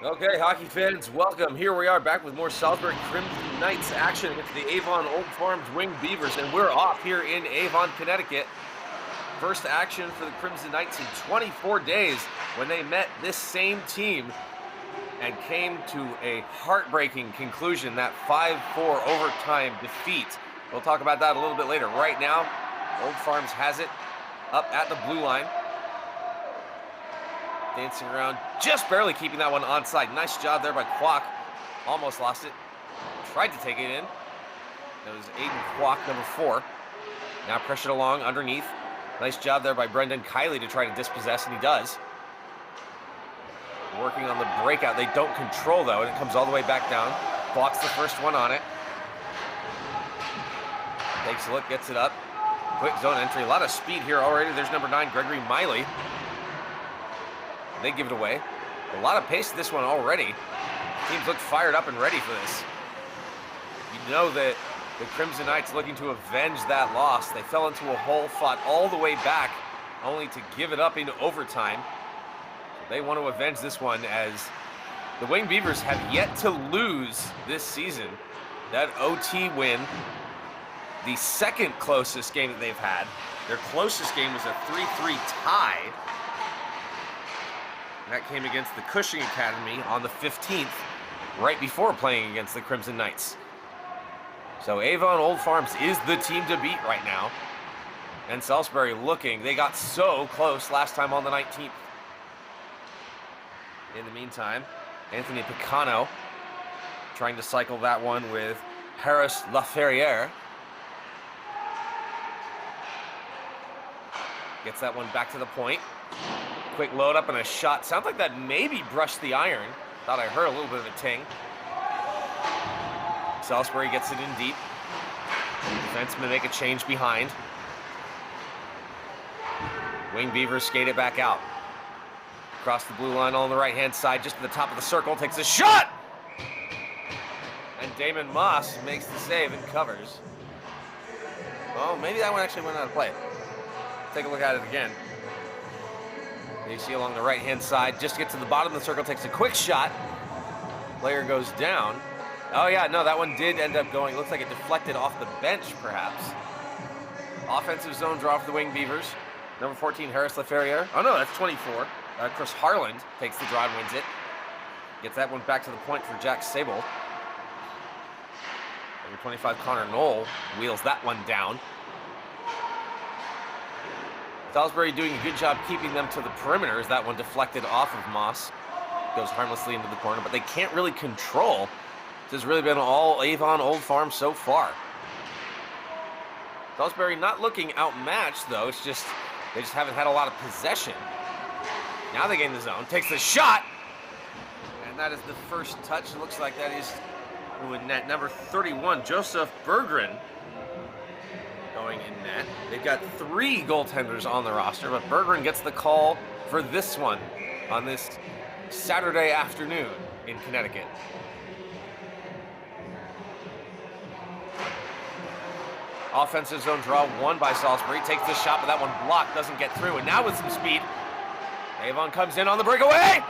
Okay, hockey fans, welcome. Here we are back with more Salisbury Crimson Knights action against the Avon Old Farms Winged Beavers, and we're off here in Avon, Connecticut. First action for the Crimson Knights in 24 days when they met this same team and came to a heartbreaking conclusion, that 5-4 overtime defeat. We'll talk about that a little bit later. Right now, Old Farms has it up at the blue line. Dancing around, just barely keeping that one onside. Nice job there by Kwok. Almost lost it. Tried to take it in. That was Aiden Kwok, number 4. Now pressured along underneath. Nice job there by Brendan Kiley to try to dispossess, and he does. Working on the breakout. They don't control, though, and it comes all the way back down. Blocks the first one on it. Takes a look, gets it up. Quick zone entry. A lot of speed here already. There's number 9, Gregory Miley. They give it away. A lot of pace to this one already. Teams look fired up and ready for this. You know that the Crimson Knights looking to avenge that loss. They fell into a hole, fought all the way back, only to give it up in overtime. They want to avenge this one, as the Winged Beavers have yet to lose this season. That OT win, the second closest game that they've had. Their closest game was a 3-3 tie. That came against the Cushing Academy on the 15th, right before playing against the Crimson Knights. So Avon Old Farms is the team to beat right now. And Salisbury looking, they got so close last time on the 19th. In the meantime, Anthony Picano trying to cycle that one with Harris Laferriere. Gets that one back to the point. Quick load up and a shot. Sounds like that maybe brushed the iron. Thought I heard a little bit of a ting. Salisbury gets it in deep. Defensemen make a change behind. Winged Beavers skate it back out. Across the blue line on the right-hand side, just at the top of the circle, takes a shot! And Damon Moss makes the save and covers. Oh, maybe that one actually went out of play. Take a look at it again. You see along the right-hand side, just gets to the bottom of the circle, takes a quick shot. Player goes down. Oh yeah, no, that one did end up going. Looks like it deflected off the bench, perhaps. Offensive zone draw for the Winged Beavers. Number 14, Harris Laferriere. Oh no, that's 24. Chris Harland takes the draw and wins it. Gets that one back to the point for Jack Sable. Number 25, Connor Knoll wheels that one down. Salisbury doing a good job keeping them to the perimeter as that one deflected off of Moss. Goes harmlessly into the corner, but they can't really control. This has really been all Avon Old Farm so far. Salisbury not looking outmatched, though. It's just, they just haven't had a lot of possession. Now they gain the zone. Takes the shot! And that is the first touch. It looks like that is in net. Number 31, Joseph Berggren, going in net. They've got 3 goaltenders on the roster, but Berggren gets the call for this one on this Saturday afternoon in Connecticut. Offensive zone draw won by Salisbury. Takes the shot, but that one blocked, doesn't get through. And now with some speed, Avon comes in on the breakaway!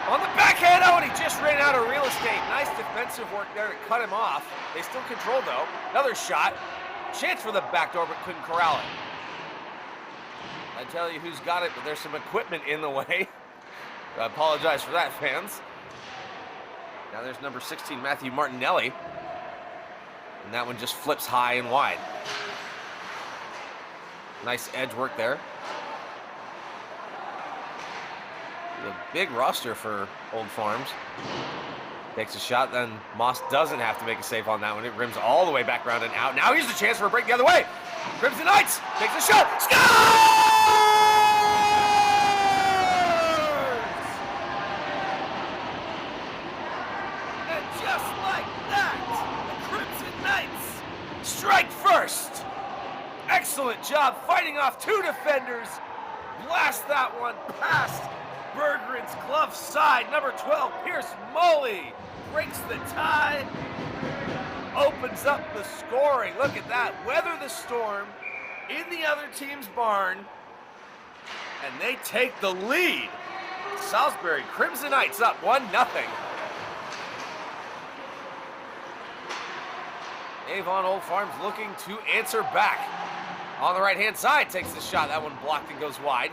On the backhand, oh, and he just ran out of real estate. Nice defensive work there to cut him off. They still control, though. Another shot. Chance for the back door, but couldn't corral it. I tell you who's got it, but there's some equipment in the way. I apologize for that, fans. Now there's number 16, Matthew Martinelli. And that one just flips high and wide. Nice edge work there. A big roster for Old Farms. Takes a shot, then Moss doesn't have to make a save on that one. It rims all the way back around and out. Now here's the chance for a break the other way. Crimson Knights takes a shot. Scores! And just like that, the Crimson Knights strike first. Excellent job fighting off 2 defenders. Blast that one past Berggren's glove side. Number 12, Pierce Moley breaks the tie, opens up the scoring. Look at that. Weather the storm in the other team's barn, and they take the lead Salisbury Crimson Knights up 1-0. Avon Old Farms looking to answer back. On the right-hand side, takes the shot. That one blocked and goes wide.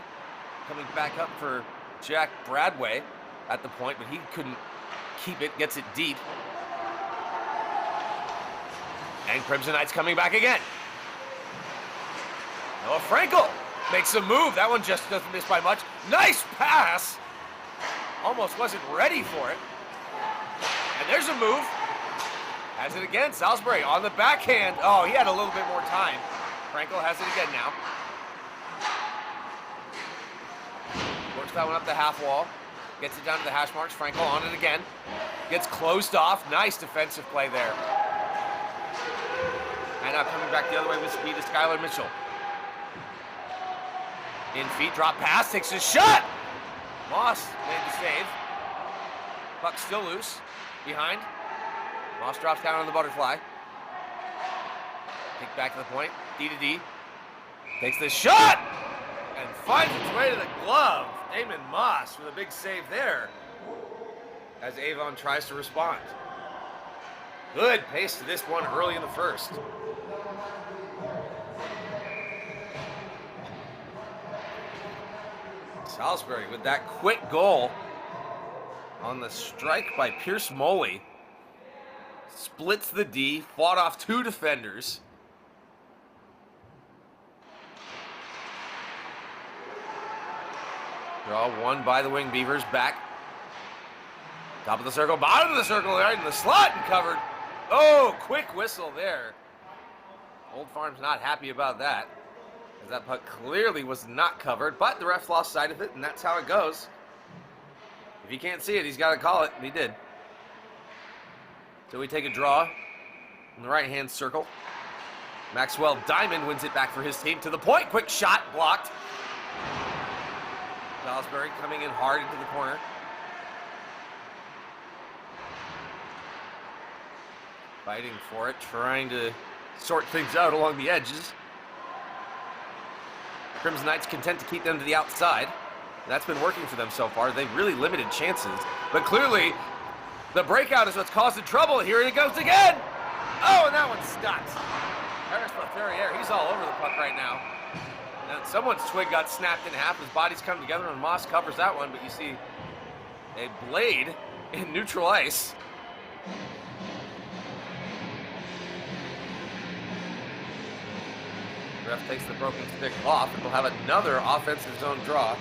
Coming back up for Jack Bradway at the point, but he couldn't keep it. Gets it deep. And Crimson Knights coming back again. Noah Frankel makes a move. That one just doesn't miss by much. Nice pass. Almost wasn't ready for it. And there's a move. Has it again. Salisbury on the backhand. Oh, he had a little bit more time. Frankel has it again now. Works that one up the half wall. Gets it down to the hash marks. Frankel on it again. Gets closed off. Nice defensive play there. And now coming back the other way with speed is Skylar Mitchell. In feet, drop pass, takes a shot! Moss made the save. Puck still loose. Behind. Moss drops down on the butterfly. Kick back to the point. D to D. Takes the shot! And finds its way to the glove. Damon Moss with a big save there. As Avon tries to respond. Good pace to this one early in the first. Salisbury with that quick goal on the strike by Pierce Moley. Splits the D, fought off two defenders. Draw won by the Wing Beavers. Back. Top of the circle, bottom of the circle, right in the slot and covered. Oh, quick whistle there. Old Farm's not happy about that, as that puck clearly was not covered, but the ref lost sight of it, and that's how it goes. If he can't see it, he's got to call it, and he did. So we take a draw in the right-hand circle. Maxwell Diamond wins it back for his team to the point. Quick shot, blocked. Salisbury coming in hard into the corner. Fighting for it, trying to sort things out along the edges. Crimson Knights content to keep them to the outside. That's been working for them so far. They've really limited chances. But clearly, the breakout is what's caused the trouble. Here it goes again. Oh, and that one stopped. Harris Laferriere, he's all over the puck right now. And someone's twig got snapped in half. His bodies come together, and Moss covers that one. But you see a blade in neutral ice. The ref takes the broken stick off, and we'll have another offensive zone draw.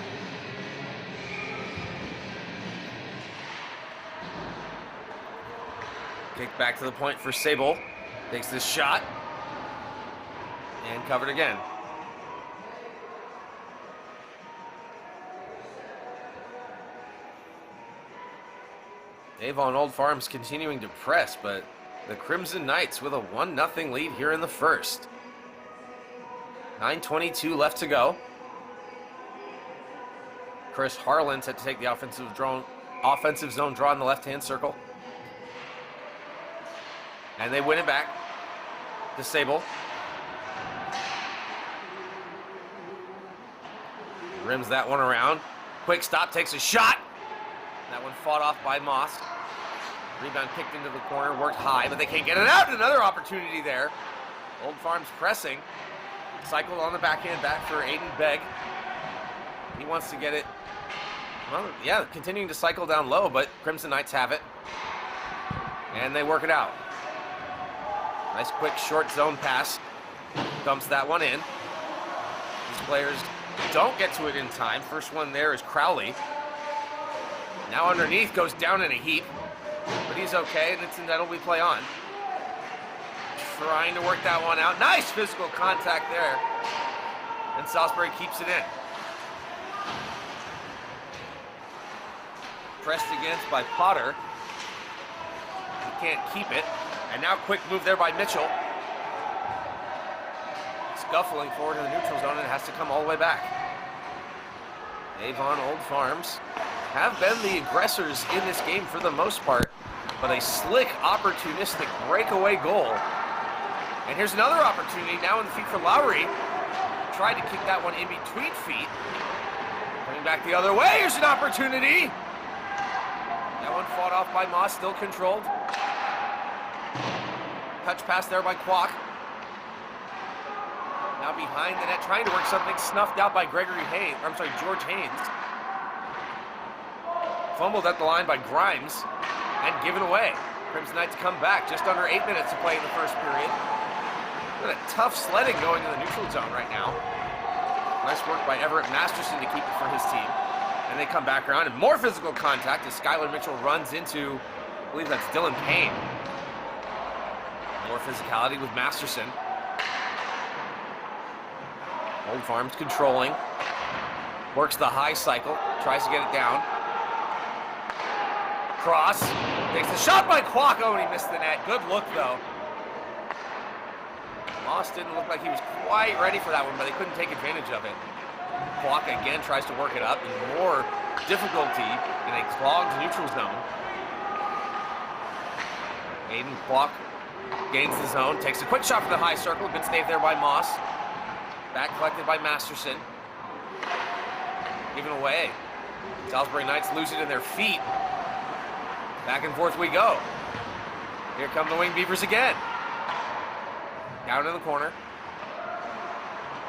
Kick back to the point for Sable. Takes this shot. And covered again. Avon Old Farms continuing to press, but the Crimson Knights with a 1-0 lead here in the first. 9:22 left to go. Chris Harlan's had to take the offensive zone draw in the left-hand circle. And they win it back to Sable. Rims that one around. Quick stop, takes a shot. That one fought off by Moss. Rebound kicked into the corner, worked high, but they can't get it out. Another opportunity there. Old Farms pressing. Cycled on the backhand back for Aiden Begg. He wants to get it. Well, yeah, continuing to cycle down low, but Crimson Knights have it. And they work it out. Nice quick short zone pass. Dumps that one in. These players don't get to it in time. First one there is Crowley. Now underneath, goes down in a heap. But he's okay, and it's that'll we play on. Trying to work that one out. Nice physical contact there. And Salisbury keeps it in. Pressed against by Potter. He can't keep it. And now quick move there by Mitchell. Scuffling forward in the neutral zone, and it has to come all the way back. Avon Old Farms have been the aggressors in this game for the most part, but a slick, opportunistic breakaway goal. And here's another opportunity now in the feet for Lowry. Tried to kick that one in between feet. Coming back the other way, here's an opportunity. That one fought off by Moss, still controlled. Touch pass there by Kwok. Now behind the net, trying to work something, snuffed out by George Haynes. Fumbled at the line by Grimes, and given away. Crimson Knights come back, just under 8 minutes to play in the first period. Been a tough sledding going in the neutral zone right now. Nice work by Everett Masterson to keep it for his team. And they come back around, and more physical contact as Skylar Mitchell runs into, I believe that's Dylan Payne. More physicality with Masterson. Old Farms controlling. Works the high cycle, tries to get it down. Cross, takes the shot by Kwok. Oh, and he missed the net. Good look, though. Moss didn't look like he was quite ready for that one, but they couldn't take advantage of it. Kwok again tries to work it up, and more difficulty in a clogged neutral zone. Aiden Kwok gains the zone, takes a quick shot for the high circle. Good save there by Moss. Back collected by Masterson. Given away. Salisbury Knights lose it in their feet. Back and forth we go. Here come the Winged Beavers again. Down in the corner.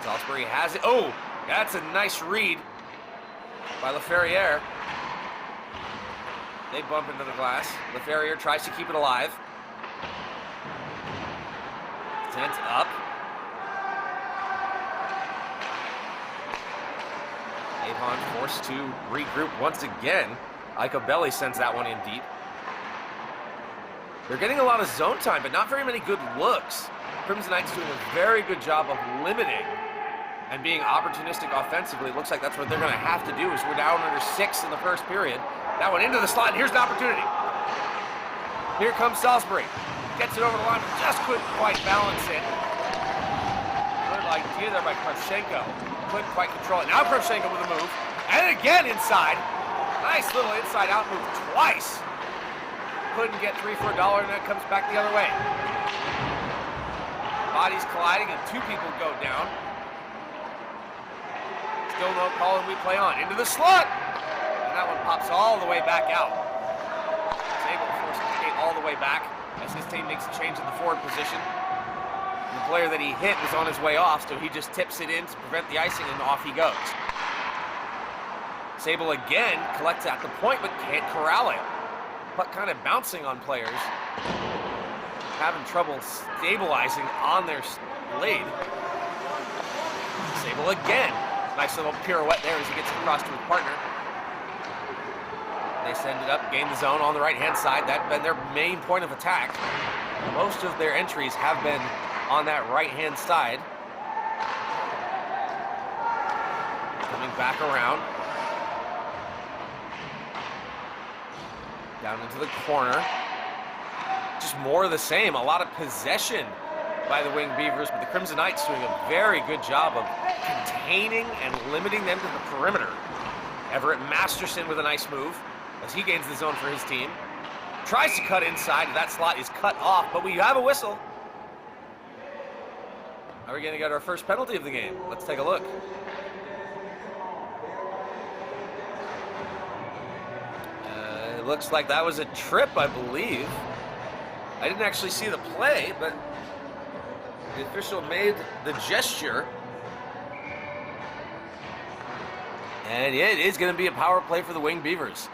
Salisbury has it. Oh, that's a nice read by LaFerriere. They bump into the glass. LaFerriere tries to keep it alive. Sent up. Avon forced to regroup once again. Icabelli sends that one in deep. They're getting a lot of zone time, but not very many good looks. Crimson Knights doing a very good job of limiting and being opportunistic offensively. It looks like that's what they're going to have to do as we're down under 6 in the first period. That one into the slot, and here's an opportunity. Here comes Salisbury. Gets it over the line, but just couldn't quite balance it. Good idea there by Kravchenko. Couldn't quite control it. Now Kravchenko with a move. And again inside. Nice little inside out move twice. Couldn't get 3 for $1, and that comes back the other way. Bodies colliding, and 2 people go down. Still no call, and we play on. Into the slot! And that one pops all the way back out. He's able to force the skate all the way back as his team makes a change in the forward position. And the player that he hit was on his way off, so he just tips it in to prevent the icing, and off he goes. Sable again collects at the point, but can't corral it. Puck kind of bouncing on players. Having trouble stabilizing on their blade. Sable again. Nice little pirouette there as he gets across to his partner. They send it up, gain the zone on the right-hand side. That's been their main point of attack. Most of their entries have been on that right-hand side. Coming back around. Down into the corner. Just more of the same. A lot of possession by the Winged Beavers, but the Crimson Knights doing a very good job of containing and limiting them to the perimeter. Everett Masterson with a nice move as he gains the zone for his team. Tries to cut inside. That slot is cut off, but we have a whistle. Are we going to get our first penalty of the game? Let's take a look. It looks like that was a trip, I believe. I didn't actually see the play, but the official made the gesture. And it is going to be a power play for the Winged Beavers.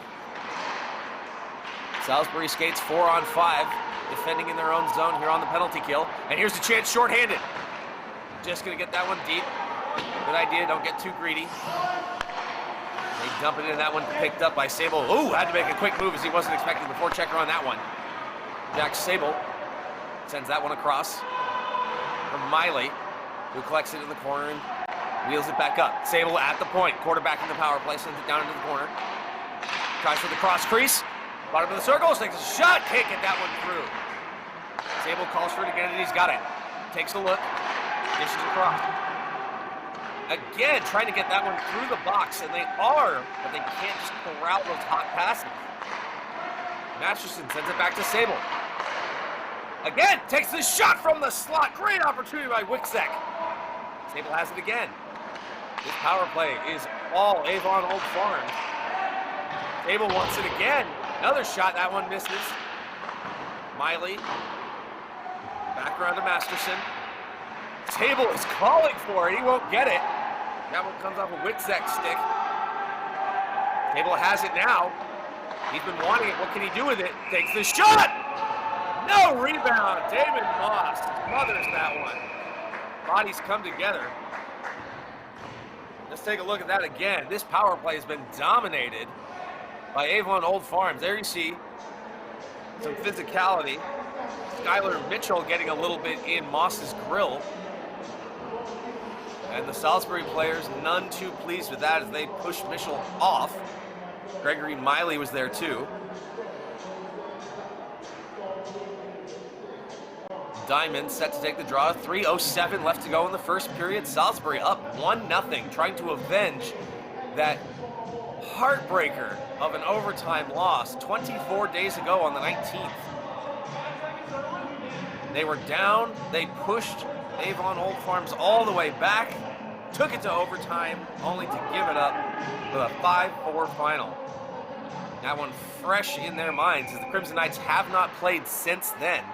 Salisbury skates 4-on-5, defending in their own zone here on the penalty kill. And here's the chance, shorthanded. Just going to get that one deep. Good idea, don't get too greedy. They dump it in, that one picked up by Sable. Ooh, had to make a quick move as he wasn't expecting the forechecker on that one. Jack Sable sends that one across from Miley, who collects it in the corner and wheels it back up. Sable at the point, quarterback in the power play, sends it down into the corner. Tries for the cross crease, bottom of the circle, takes a shot, can't get that one through. Sable calls for it again, and he's got it. Takes a look, dishes across. Again, trying to get that one through the box, and they are, but they can't just corral those hot passes. Masterson sends it back to Sable. Again, takes the shot from the slot. Great opportunity by Wiczek. Sable has it again. This power play is all Avon Old Farms. Abel wants it again. Another shot, that one misses. Miley, back around to Masterson. Table is calling for it, he won't get it. That one comes off a Witzek stick. Table has it now. He's been wanting it, what can he do with it? Takes the shot! No rebound, Damon Moss smothers that one. Bodies come together. Let's take a look at that again. This power play has been dominated by Avon Old Farms. There you see some physicality. Skylar Mitchell getting a little bit in Moss's grill. And the Salisbury players none too pleased with that as they push Mitchell off. Gregory Miley was there too. Diamond set to take the draw. 3:07 left to go in the first period. Salisbury up 1-0, trying to avenge that heartbreaker of an overtime loss 24 days ago on the 19th. They were down, they pushed Avon Old Farms all the way back, took it to overtime, only to give it up with a 5-4 final. That one fresh in their minds as the Crimson Knights have not played since then.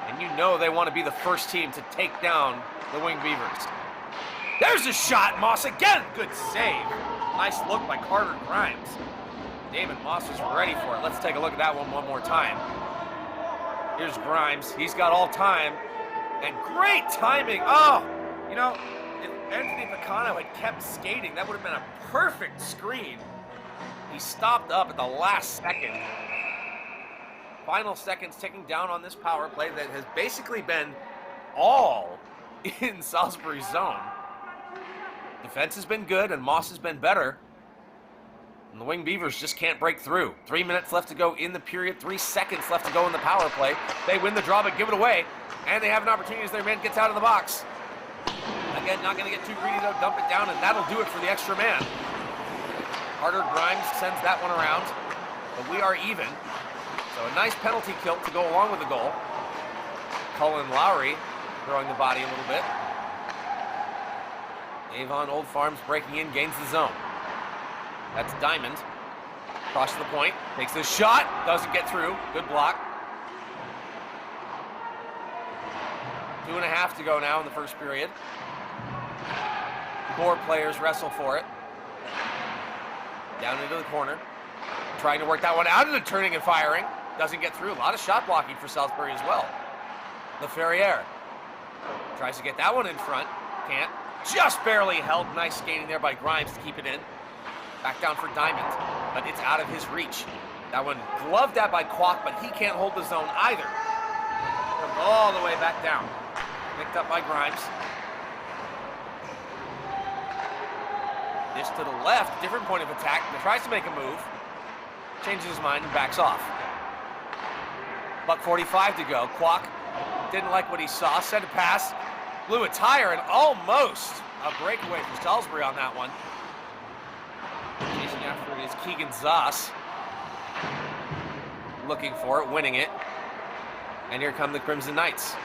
And you know they want to be the first team to take down the Winged Beavers. There's a shot, Moss again, good save. Nice look by Carter Grimes. Damon Moss was ready for it. Let's take a look at that one more time. Here's Grimes, he's got all time. And great timing, oh! You know, if Anthony Picano had kept skating, that would have been a perfect screen. He stopped up at the last second. Final seconds ticking down on this power play that has basically been all in Salisbury's zone. Defense has been good and Moss has been better. And the Winged Beavers just can't break through. 3 minutes left to go in the period, 3 seconds left to go in the power play. They win the draw but give it away. And they have an opportunity as their man gets out of the box. Again, not going to get too greedy though, dump it down, and that'll do it for the extra man. Carter Grimes sends that one around, but we are even. So a nice penalty kill to go along with the goal. Cullen Lowry throwing the body a little bit. Avon Old Farms breaking in, gains the zone. That's Diamond. Across the point, takes the shot, doesn't get through. Good block. 2.5 to go now in the first period. 4 players wrestle for it. Down into the corner. Trying to work that one out into turning and firing. Doesn't get through. A lot of shot blocking for Salisbury as well. LaFerriere tries to get that one in front. Can't. Just barely held. Nice skating there by Grimes to keep it in. Back down for Diamond, but it's out of his reach. That one gloved at by Kwok, but he can't hold the zone either. Comes all the way back down. Picked up by Grimes. This to the left, different point of attack. He tries to make a move. Changes his mind and backs off. $1:45 to go. Kwok didn't like what he saw, sent a pass, blew a tire, and almost a breakaway for Salisbury on that one. Chasing after it is Keegan Zoss. Looking for it, winning it. And here come the Crimson Knights.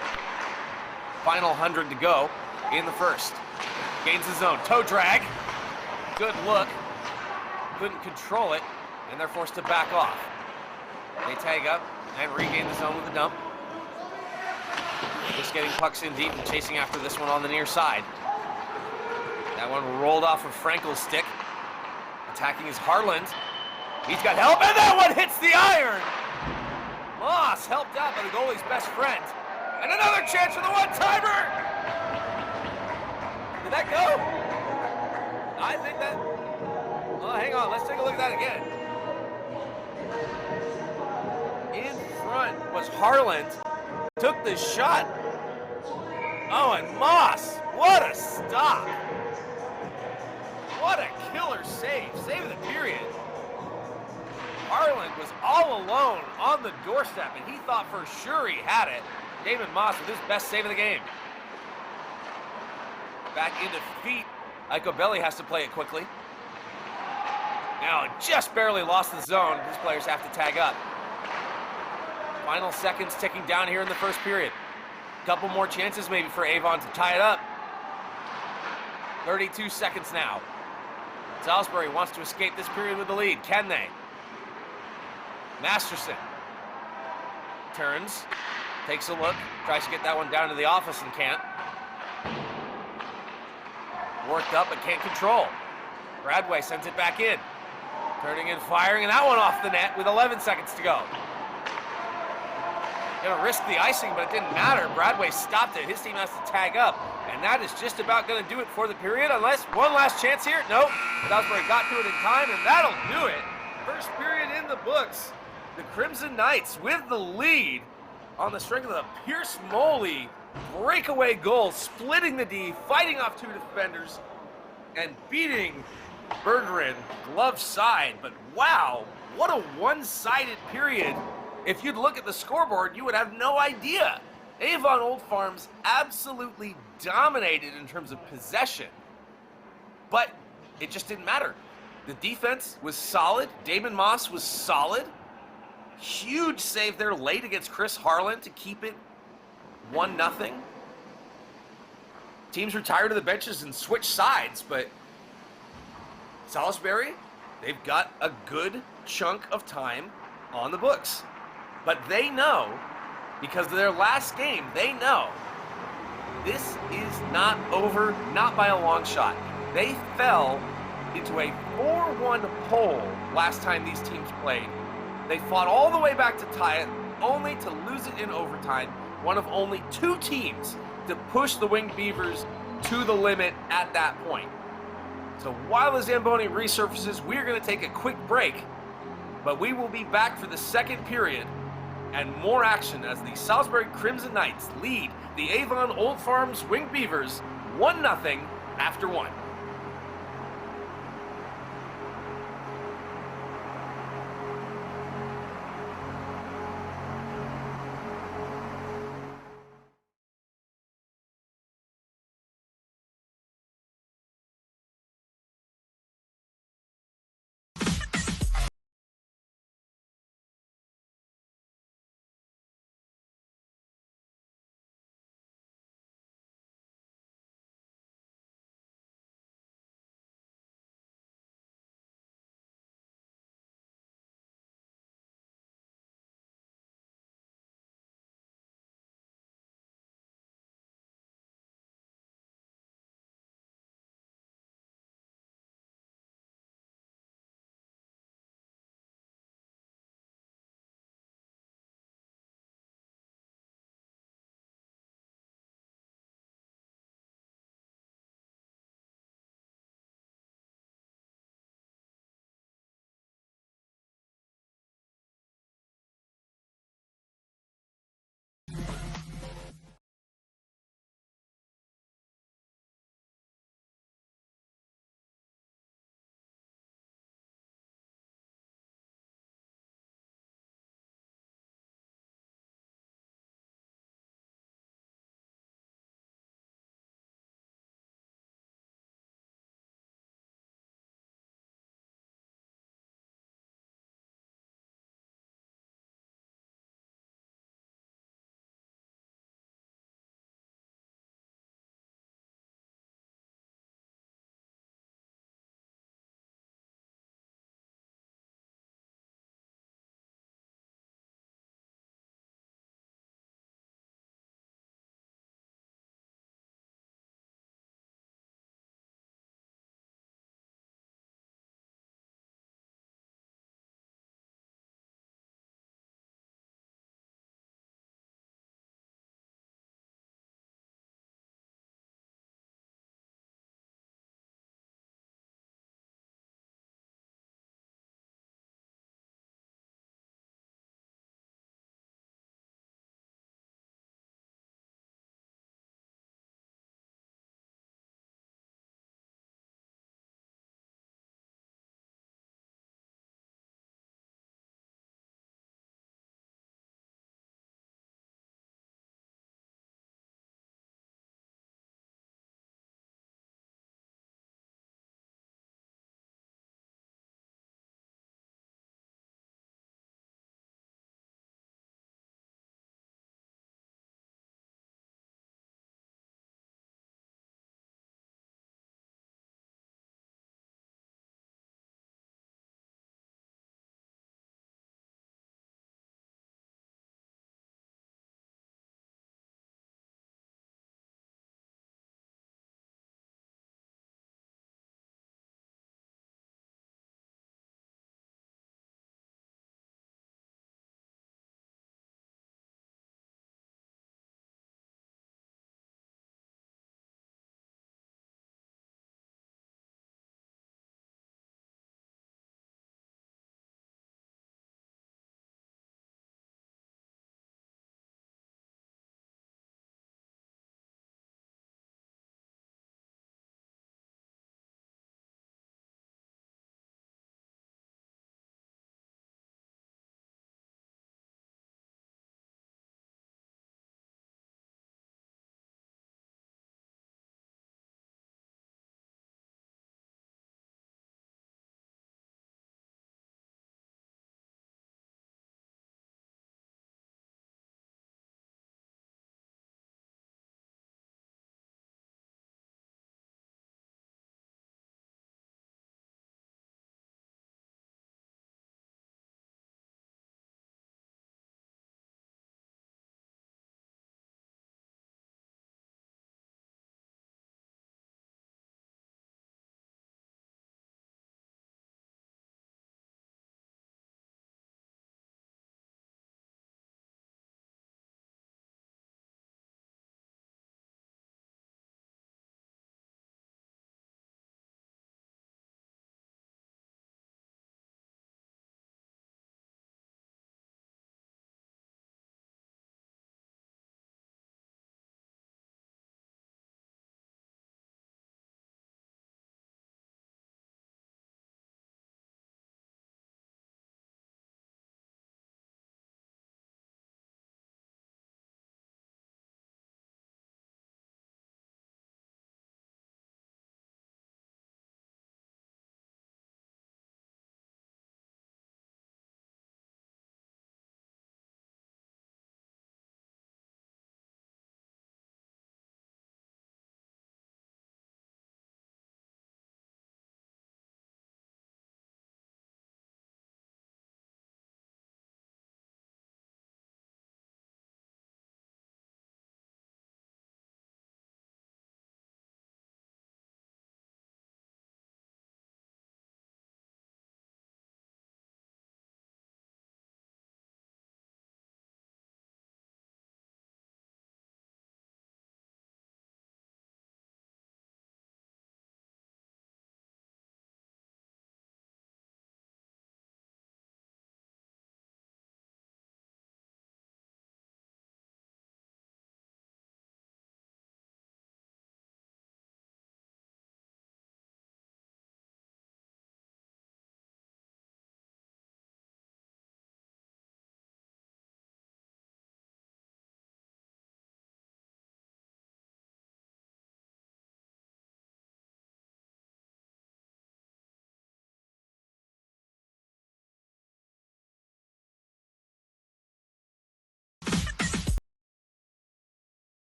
Final 100 to go in the first. Gains the zone, toe drag. Good look. Couldn't control it, and they're forced to back off. They tag up and regain the zone with a dump. Just getting pucks in deep and chasing after this one on the near side. That one rolled off of Frankel's stick. Attacking is Harland. He's got help, and that one hits the iron! Moss helped out by the goalie's best friend. And another chance for the one-timer! Did that go? I think that... Oh, hang on, let's take a look at that again. In front was Harland. Took the shot. Oh, and Moss, what a stop. What a killer save. Save of the period. Harland was all alone on the doorstep, and he thought for sure he had it. David Moss with his best save of the game. Back into feet. Iko Belli has to play it quickly. Now just barely lost the zone. These players have to tag up. Final seconds ticking down here in the first period. Couple more chances maybe for Avon to tie it up. 32 seconds now. Salisbury wants to escape this period with the lead. Can they? Masterson turns, takes a look, tries to get that one down to the office and can't. Worked up but can't control. Bradway sends it back in. Turning and firing, and that one off the net with 11 seconds to go. Gonna risk the icing, but it didn't matter. Bradway stopped it. His team has to tag up, and that is just about gonna do it for the period, unless one last chance here. Nope. Salisbury got to it in time, and that'll do it. First period in the books. The Crimson Knights with the lead on the strength of the Pierce Moley breakaway goal, splitting the D, fighting off two defenders, and beating Bergeron glove side. But wow, what a one-sided period. If you'd look at the scoreboard, you would have no idea. Avon Old Farms absolutely dominated in terms of possession, but it just didn't matter. The defense was solid. Damon Moss was solid. Huge save there late against Chris Harlan to keep it 1-0. Teams retired to the benches and switched sides, but Salisbury, they've got a good chunk of time on the books. But they know, because of their last game, they know this is not over, not by a long shot. They fell into a 4-1 hole last time these teams played. They fought all the way back to tie it, only to lose it in overtime. One of only two teams to push the Winged Beavers to the limit at that point. So while the Zamboni resurfaces, we're going to take a quick break, but we will be back for the second period and more action as the Salisbury Crimson Knights lead the Avon Old Farms Winged Beavers 1-0 after 1.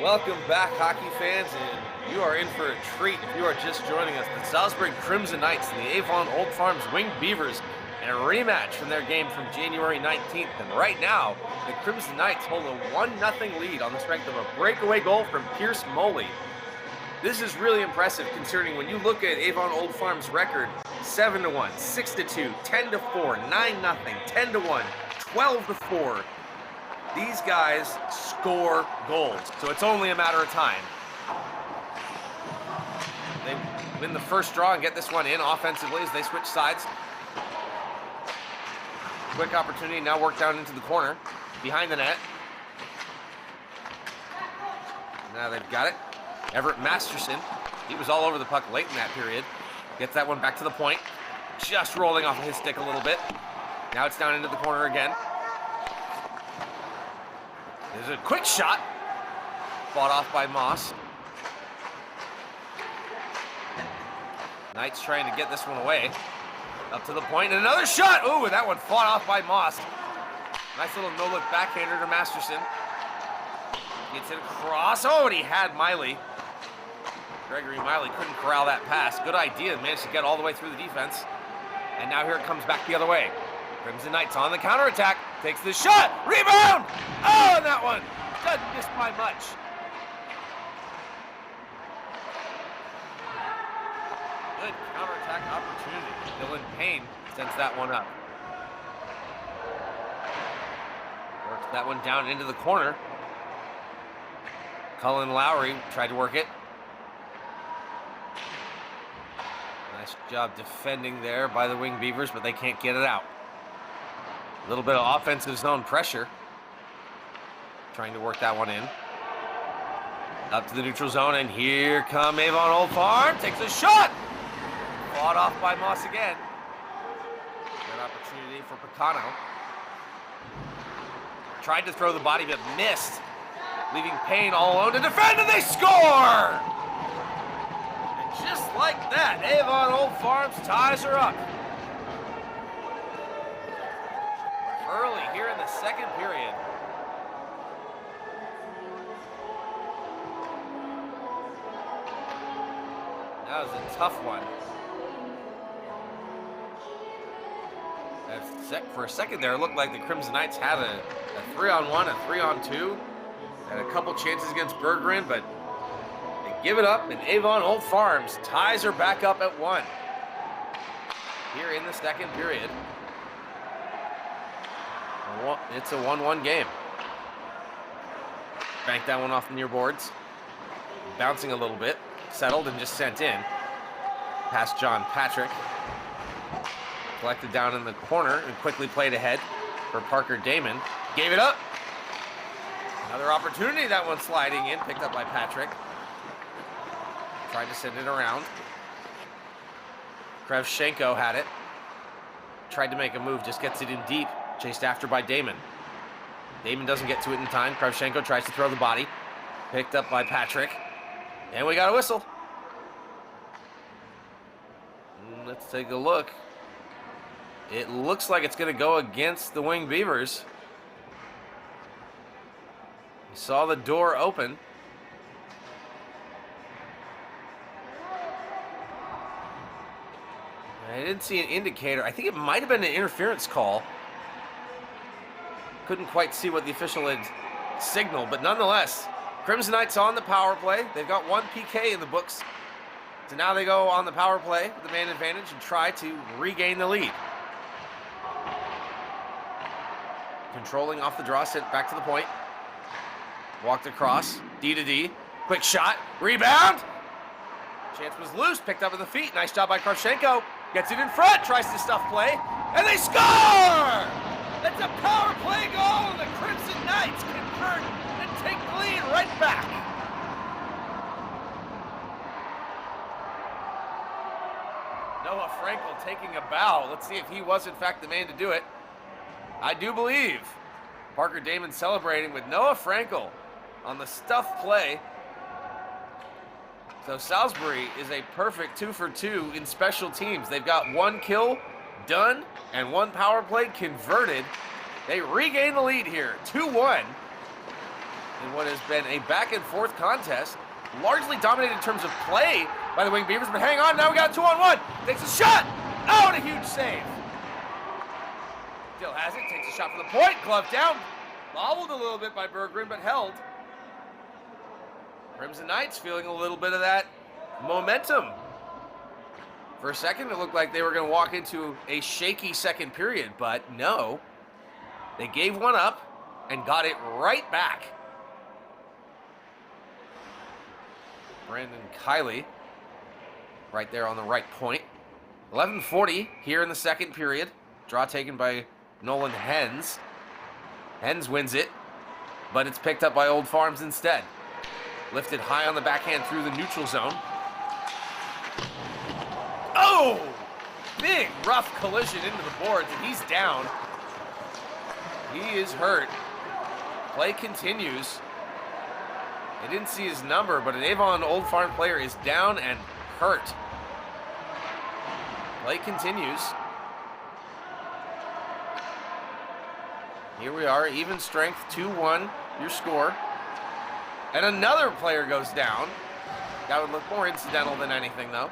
Welcome back, hockey fans, and you are in for a treat if you are just joining us. The Salisbury Crimson Knights and the Avon Old Farms Winged Beavers in a rematch from their game from January 19th. And right now, the Crimson Knights hold a 1-0 lead on the strength of a breakaway goal from Pierce Moley. This is really impressive considering when you look at Avon Old Farms' record, 7-1, 6-2, 10-4, 9-0, 10-1, 12-4. These guys score goals, so it's only a matter of time. They win the first draw and get this one in offensively as they switch sides. Quick opportunity, now work down into the corner, behind the net. Now they've got it. Everett Masterson, he was all over the puck late in that period. Gets that one back to the point, just rolling off of his stick a little bit. Now it's down into the corner again. There's a quick shot, fought off by Moss. Knights trying to get this one away. Up to the point, and another shot! Ooh, and that one fought off by Moss. Nice little no-look backhander to Masterson. Gets it across. Oh, and he had Miley. Gregory Miley couldn't corral that pass. Good idea, managed to get all the way through the defense. And now here it comes back the other way. Crimson Knights on the counterattack. Takes the shot. Rebound! Oh, and that one doesn't miss by much. Good counterattack opportunity. Dylan Payne sends that one up. Works that one down into the corner. Cullen Lowry tried to work it. Nice job defending there by the Winged Beavers, but they can't get it out. A little bit of offensive zone pressure. Trying to work that one in. Up to the neutral zone, and here come Avon Old Farm. Takes a shot! Fought off by Moss again. Good opportunity for Picano. Tried to throw the body, but missed. Leaving Payne all alone to defend, and they score! And just like that, Avon Old Farms ties her up. Early here in the second period. That was a tough one. For a second there, it looked like the Crimson Knights had a 3-on-1, a 3-on-2, and a couple chances against Berggren, but they give it up, and Avon Old Farms ties her back up at 1 here in the second period. It's a 1-1 game. Banked that one off the near boards. Bouncing a little bit. Settled and just sent in. Past John Patrick. Collected down in the corner and quickly played ahead for Parker Damon. Gave it up. Another opportunity. That one sliding in. Picked up by Patrick. Tried to send it around. Krevchenko had it. Tried to make a move. Just gets it in deep. Chased after by Damon. Damon doesn't get to it in time. Krevchenko tries to throw the body. Picked up by Patrick. And we got a whistle. Let's take a look. It looks like it's going to go against the Winged Beavers. We saw the door open. I didn't see an indicator. I think it might have been an interference call. Couldn't quite see what the official had signaled, but nonetheless, Crimson Knights on the power play. They've got 1 PK in the books. So now they go on the power play with the man advantage and try to regain the lead. Controlling off the draw, sent back to the point. Walked across, D to D. Quick shot, rebound. Chance was loose, picked up at the feet. Nice job by Krevchenko. Gets it in front, tries to stuff play, and they score! That's a power play goal, and the Crimson Knights convert and take the lead right back. Noah Frankel taking a bow. Let's see if he was in fact the man to do it. I do believe. Parker Damon celebrating with Noah Frankel on the stuff play. So Salisbury is a perfect 2 for 2 in special teams. They've got 1 kill done and 1 power play converted. They regain the lead here, 2-1. in what has been a back-and-forth contest, largely dominated in terms of play by the Winged Beavers, but hang on, now we got 2-on-1. Takes a shot. Oh, and a huge save. Still has it, takes a shot for the point, glove down. Bobbled a little bit by Berggren, but held. Crimson Knights feeling a little bit of that momentum. For a second, it looked like they were going to walk into a shaky second period, but no. They gave one up and got it right back. Brandon Kiley right there on the right point. 11:40 here in the second period. Draw taken by Nolan Hens. Hens wins it, but it's picked up by Old Farms instead. Lifted high on the backhand through the neutral zone. Oh! Big rough collision into the boards, and he's down. He is hurt. Play continues. I didn't see his number, but an Avon Old Farm player is down and hurt. Play continues. Here we are, even strength, 2-1, your score. And another player goes down. That would look more incidental than anything, though.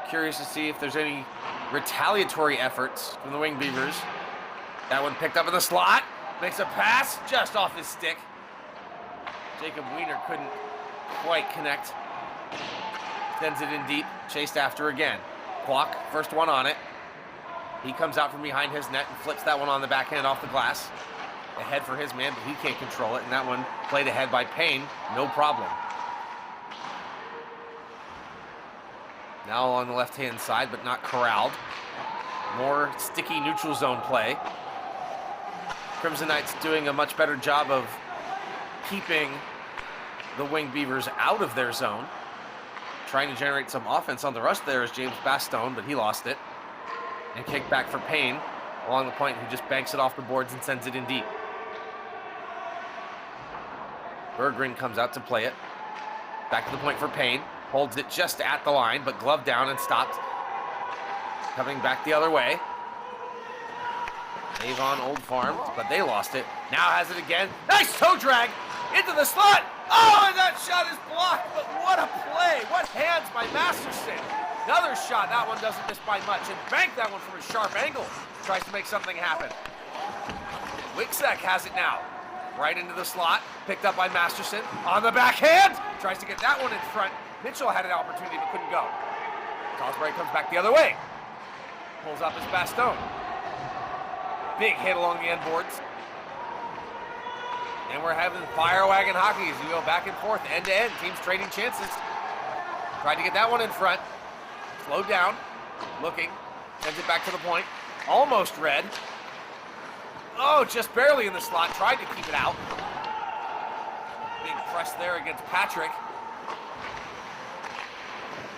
Curious to see if there's any retaliatory efforts from the Winged Beavers. That one picked up in the slot. Makes a pass just off his stick. Jacob Wiener couldn't quite connect. Sends it in deep, chased after again. Kwok, first one on it. He comes out from behind his net and flips that one on the backhand off the glass. Ahead for his man, but he can't control it, and that one played ahead by Payne, no problem. Now along the left-hand side, but not corralled. More sticky neutral zone play. Crimson Knights doing a much better job of keeping the Winged Beavers out of their zone. Trying to generate some offense on the rush there is James Bastone, but he lost it. And kick back for Payne along the point, who just banks it off the boards and sends it in deep. Berggren comes out to play it. Back to the point for Payne. Holds it just at the line, but glove down and stopped. Coming back the other way. Avon Old Farms, but they lost it. Now has it again. Nice toe drag into the slot. Oh, and that shot is blocked, but what a play. What hands by Masterson. Another shot, that one doesn't miss by much, and banked that one from a sharp angle. Tries to make something happen. Wicksek has it now. Right into the slot, picked up by Masterson. On the backhand, tries to get that one in front. Mitchell had an opportunity but couldn't go. Salisbury comes back the other way. Pulls up his Bastone. Big hit along the end boards. And we're having fire wagon hockey as we go back and forth, end to end. Teams trading chances. Tried to get that one in front. Slowed down, looking, sends it back to the point. Almost red. Oh, just barely in the slot. Tried to keep it out. Big press there against Patrick.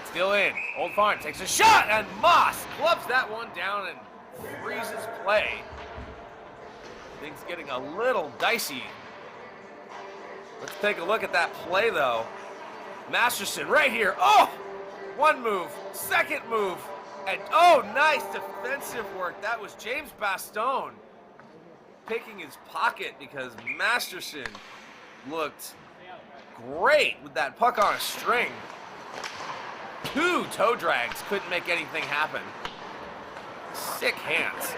Still in. Old Farm takes a shot, and Moss clubs that one down and freezes play. Things getting a little dicey. Let's take a look at that play, though. Masterson right here. Oh! One move, second move, and oh, nice defensive work. That was James Bastone picking his pocket because Masterson looked great with that puck on a string. Two toe drags, couldn't make anything happen. Sick hands.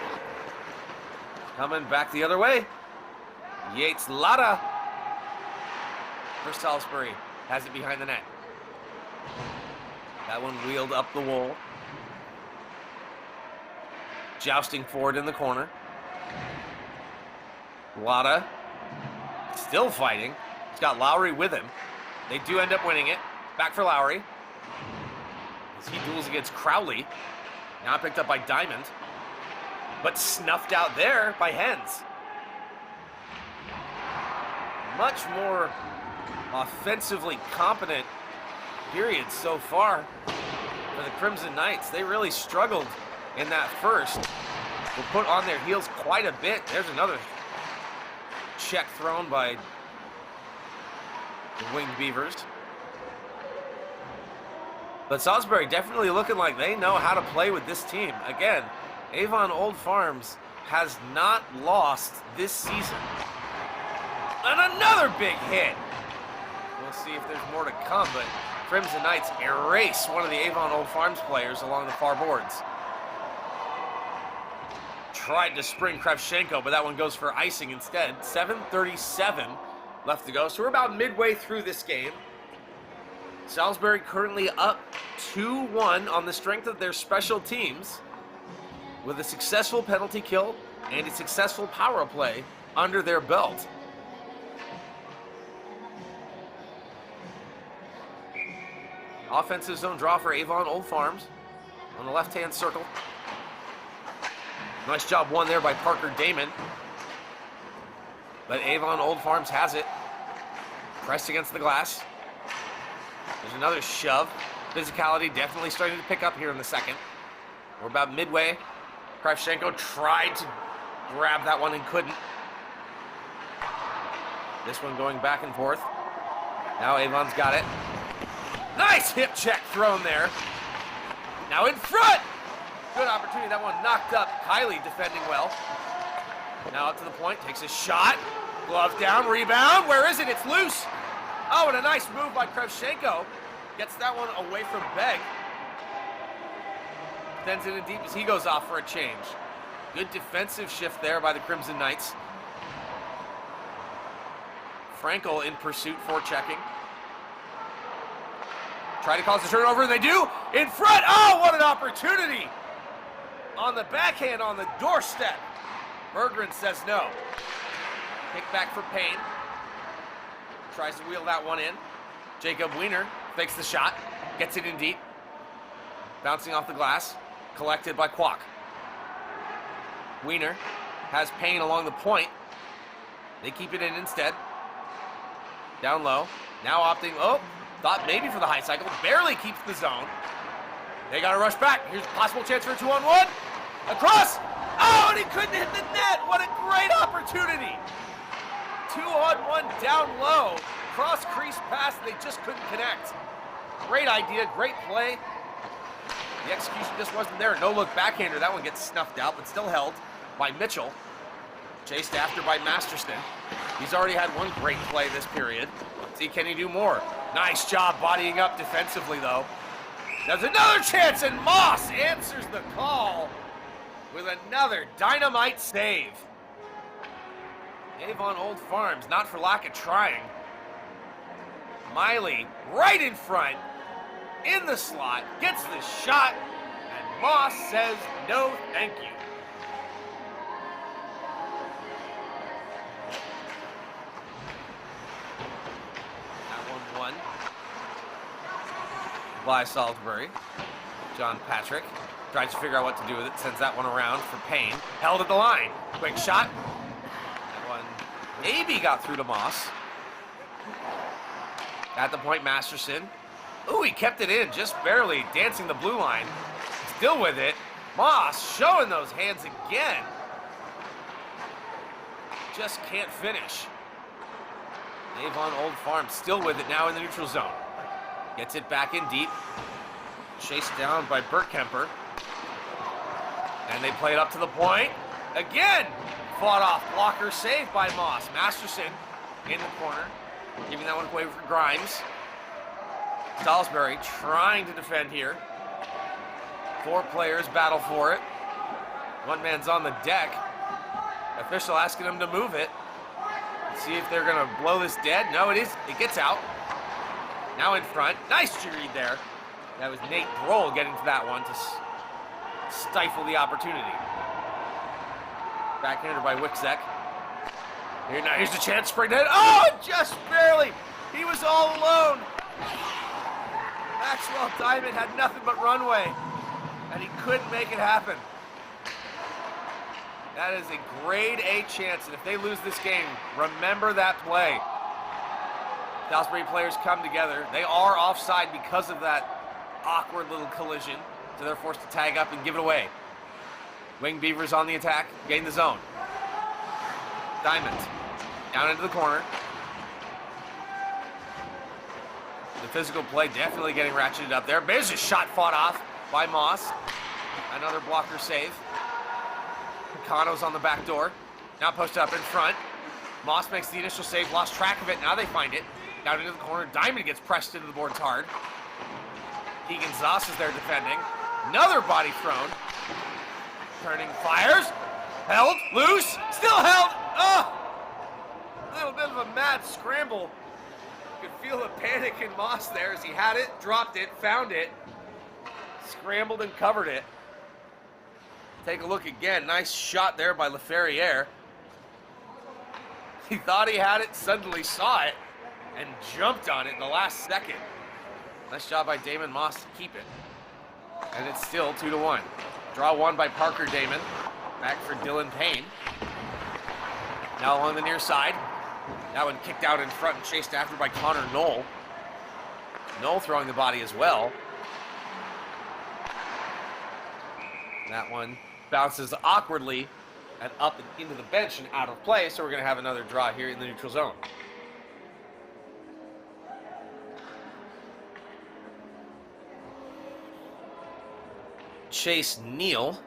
Coming back the other way. Yates Lada for Salisbury. Has it behind the net. That one wheeled up the wall. Jousting forward in the corner. Lada still fighting. He's got Lowry with him. They do end up winning it. Back for Lowry. As he duels against Crowley. Now picked up by Diamond. But snuffed out there by Hens. Much more offensively competent period so far for the Crimson Knights. They really struggled in that first. Were put on their heels quite a bit. There's another check thrown by the Winged Beavers. But Salisbury definitely looking like they know how to play with this team. Again, Avon Old Farms has not lost this season. And another big hit. We'll see if there's more to come, but Crimson Knights erase one of the Avon Old Farms players along the far boards. Tried to spring Kravchenko, but that one goes for icing instead. 7:37 left to go, so we're about midway through this game. Salisbury currently up 2-1 on the strength of their special teams with a successful penalty kill and a successful power play under their belt. Offensive zone draw for Avon Old Farms on the left-hand circle. Nice job won there by Parker Damon. But Avon Old Farms has it. Pressed against the glass. There's another shove. Physicality definitely starting to pick up here in the second. We're about midway. Kravchenko tried to grab that one and couldn't. This one going back and forth. Now Avon's got it. Nice hip check thrown there. Now in front. Good opportunity. That one knocked up. Kylie defending well. Now up to the point. Takes a shot. Glove down. Rebound. Where is it? It's loose. Oh, and a nice move by Kravchenko. Gets that one away from Begg. Sends it in deep as he goes off for a change. Good defensive shift there by the Crimson Knights. Frankel in pursuit, forechecking. Try to cause a turnover, and they do. In front. Oh, what an opportunity. On the backhand on the doorstep. Berggren says no. Kick back for Payne. Tries to wheel that one in. Jacob Wiener fakes the shot. Gets it in deep. Bouncing off the glass. Collected by Kwok. Wiener has Payne along the point. They keep it in instead. Down low. Now opting. Oh, thought maybe for the high cycle. Barely keeps the zone. They got to rush back. Here's a possible chance for a 2-on-1. Across. Oh, and he couldn't hit the net. What a great opportunity. 2-on-1 down low. Cross crease pass. They just couldn't connect. Great idea. Great play. The execution just wasn't there. No look backhander. That one gets snuffed out, but still held by Mitchell. Chased after by Masterson. He's already had one great play this period. Let's see, can he do more? Nice job bodying up defensively, though. There's another chance, and Moss answers the call with another dynamite save. Avon Old Farms, not for lack of trying. Miley right in front, in the slot, gets the shot, and Moss says no thank you. That 1-1 by Salisbury. John Patrick tries to figure out what to do with it, sends that one around for Payne. Held at the line. Quick shot. That one maybe got through to Moss. At the point, Masterson. Ooh, he kept it in, just barely dancing the blue line. Still with it. Moss showing those hands again. Just can't finish. Avon Old Farm still with it now in the neutral zone. Gets it back in deep. Chased down by Bergkemper. And they play it up to the point. Again, fought off. Blocker saved by Moss. Masterson in the corner. Giving that one away for Grimes. Salisbury trying to defend here. 4 players battle for it. One man's on the deck. Official asking him to move it. See if they're going to blow this dead. No, it is. It gets out. Now in front. Nice read there. That was Nate Broll getting to that one to stifle the opportunity. Backhanded by Wiczek. Here's the chance. Spring ahead. Oh, just barely. He was all alone. Maxwell Diamond had nothing but runway, and he couldn't make it happen. That is a grade A chance, and if they lose this game, remember that play. Salisbury players come together. They are offside because of that awkward little collision, so they're forced to tag up and give it away. Wing Beavers on the attack, gain the zone. Diamond, down into the corner. The physical play definitely getting ratcheted up there. There's a shot fought off by Moss. Another blocker save. Cano's on the back door. Now posted up in front. Moss makes the initial save, lost track of it. Now they find it. Down into the corner. Diamond gets pressed into the boards hard. Keegan Zoss is there defending. Another body thrown. Turning, fires. Held, loose, still held. Oh! A little bit of a mad scramble. You could feel the panic in Moss there as he had it, dropped it, found it, scrambled and covered it. Take a look again. Nice shot there by LaFerriere. He thought he had it, suddenly saw it, and jumped on it in the last second. Nice job by Damon Moss to keep it. And it's still 2-1. Draw one by Parker Damon. Back for Dylan Payne. Now along the near side. That one kicked out in front and chased after by Connor Knoll. Knoll throwing the body as well. That one bounces awkwardly and up and into the bench and out of play, so we're going to have another draw here in the neutral zone. Chase Neal.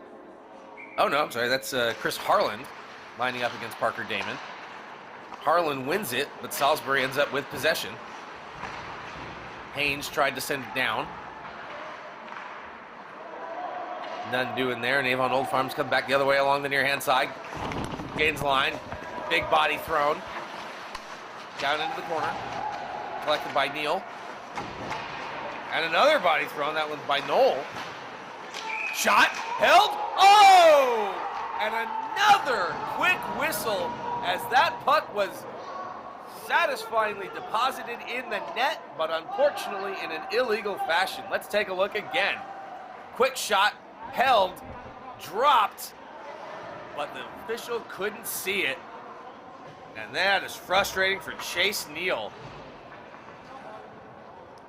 Oh no, I'm sorry, that's Chris Harland lining up against Parker Damon. Harlan wins it, but Salisbury ends up with possession. Haynes tried to send it down. None doing there, and Avon Old Farms come back the other way along the near-hand side. Gains line, big body thrown. Down into the corner, collected by Neal. And another body thrown, that one by Knoll. Shot, held, oh! And another quick whistle as that puck was satisfyingly deposited in the net, but unfortunately in an illegal fashion. Let's take a look again. Quick shot, held, dropped, but the official couldn't see it. And that is frustrating for Chase Neal.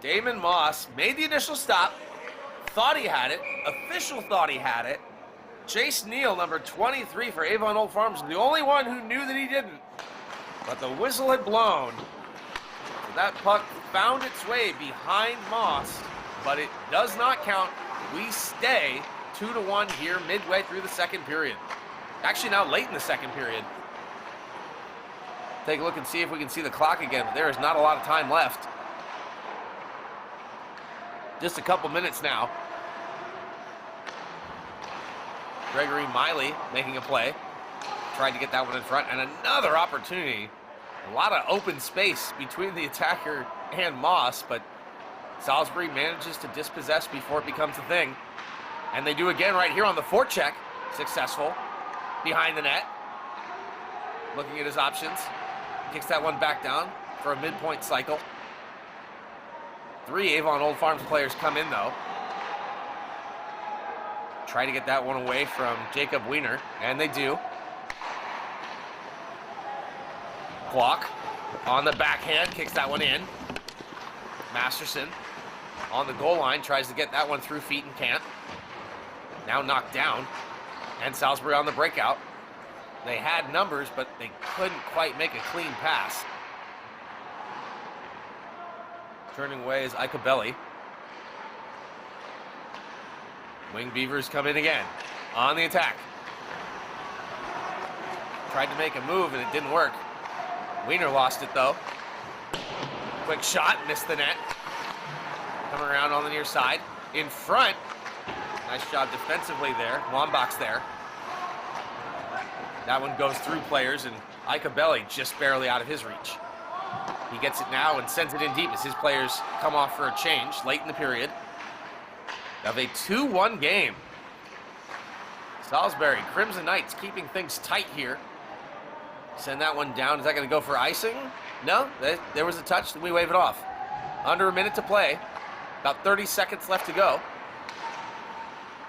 Damon Moss made the initial stop, thought he had it, official thought he had it. Chase Neal, number 23 for Avon Old Farms, the only one who knew that he didn't. But the whistle had blown. So that puck found its way behind Moss, but it does not count. We stay 2-1 here midway through the second period. Actually now late in the second period. Take a look and see if we can see the clock again, but there is not a lot of time left. Just a couple minutes now. Gregory Miley making a play. Tried to get that one in front, and another opportunity. A lot of open space between the attacker and Moss, but Salisbury manages to dispossess before it becomes a thing. And they do again right here on the forecheck. Successful. Behind the net. Looking at his options. Kicks that one back down for a midpoint cycle. 3 Avon Old Farms players come in though. Try to get that one away from Jacob Wiener, and they do. Block on the backhand, kicks that one in. Masterson on the goal line, tries to get that one through feet and can't. Now knocked down, and Salisbury on the breakout. They had numbers, but they couldn't quite make a clean pass. Turning away is Icabelli. Wing Beavers come in again, on the attack. Tried to make a move and it didn't work. Wiener lost it though. Quick shot, missed the net. Coming around on the near side. In front, nice job defensively there. Lombach's there. That one goes through players and Icabelli just barely out of his reach. He gets it now and sends it in deep as his players come off for a change late in the period. Of a 2-1 game. Salisbury, Crimson Knights keeping things tight here. Send that one down. Is that going to go for icing? No, there was a touch, and we wave it off. Under a minute to play. About 30 seconds left to go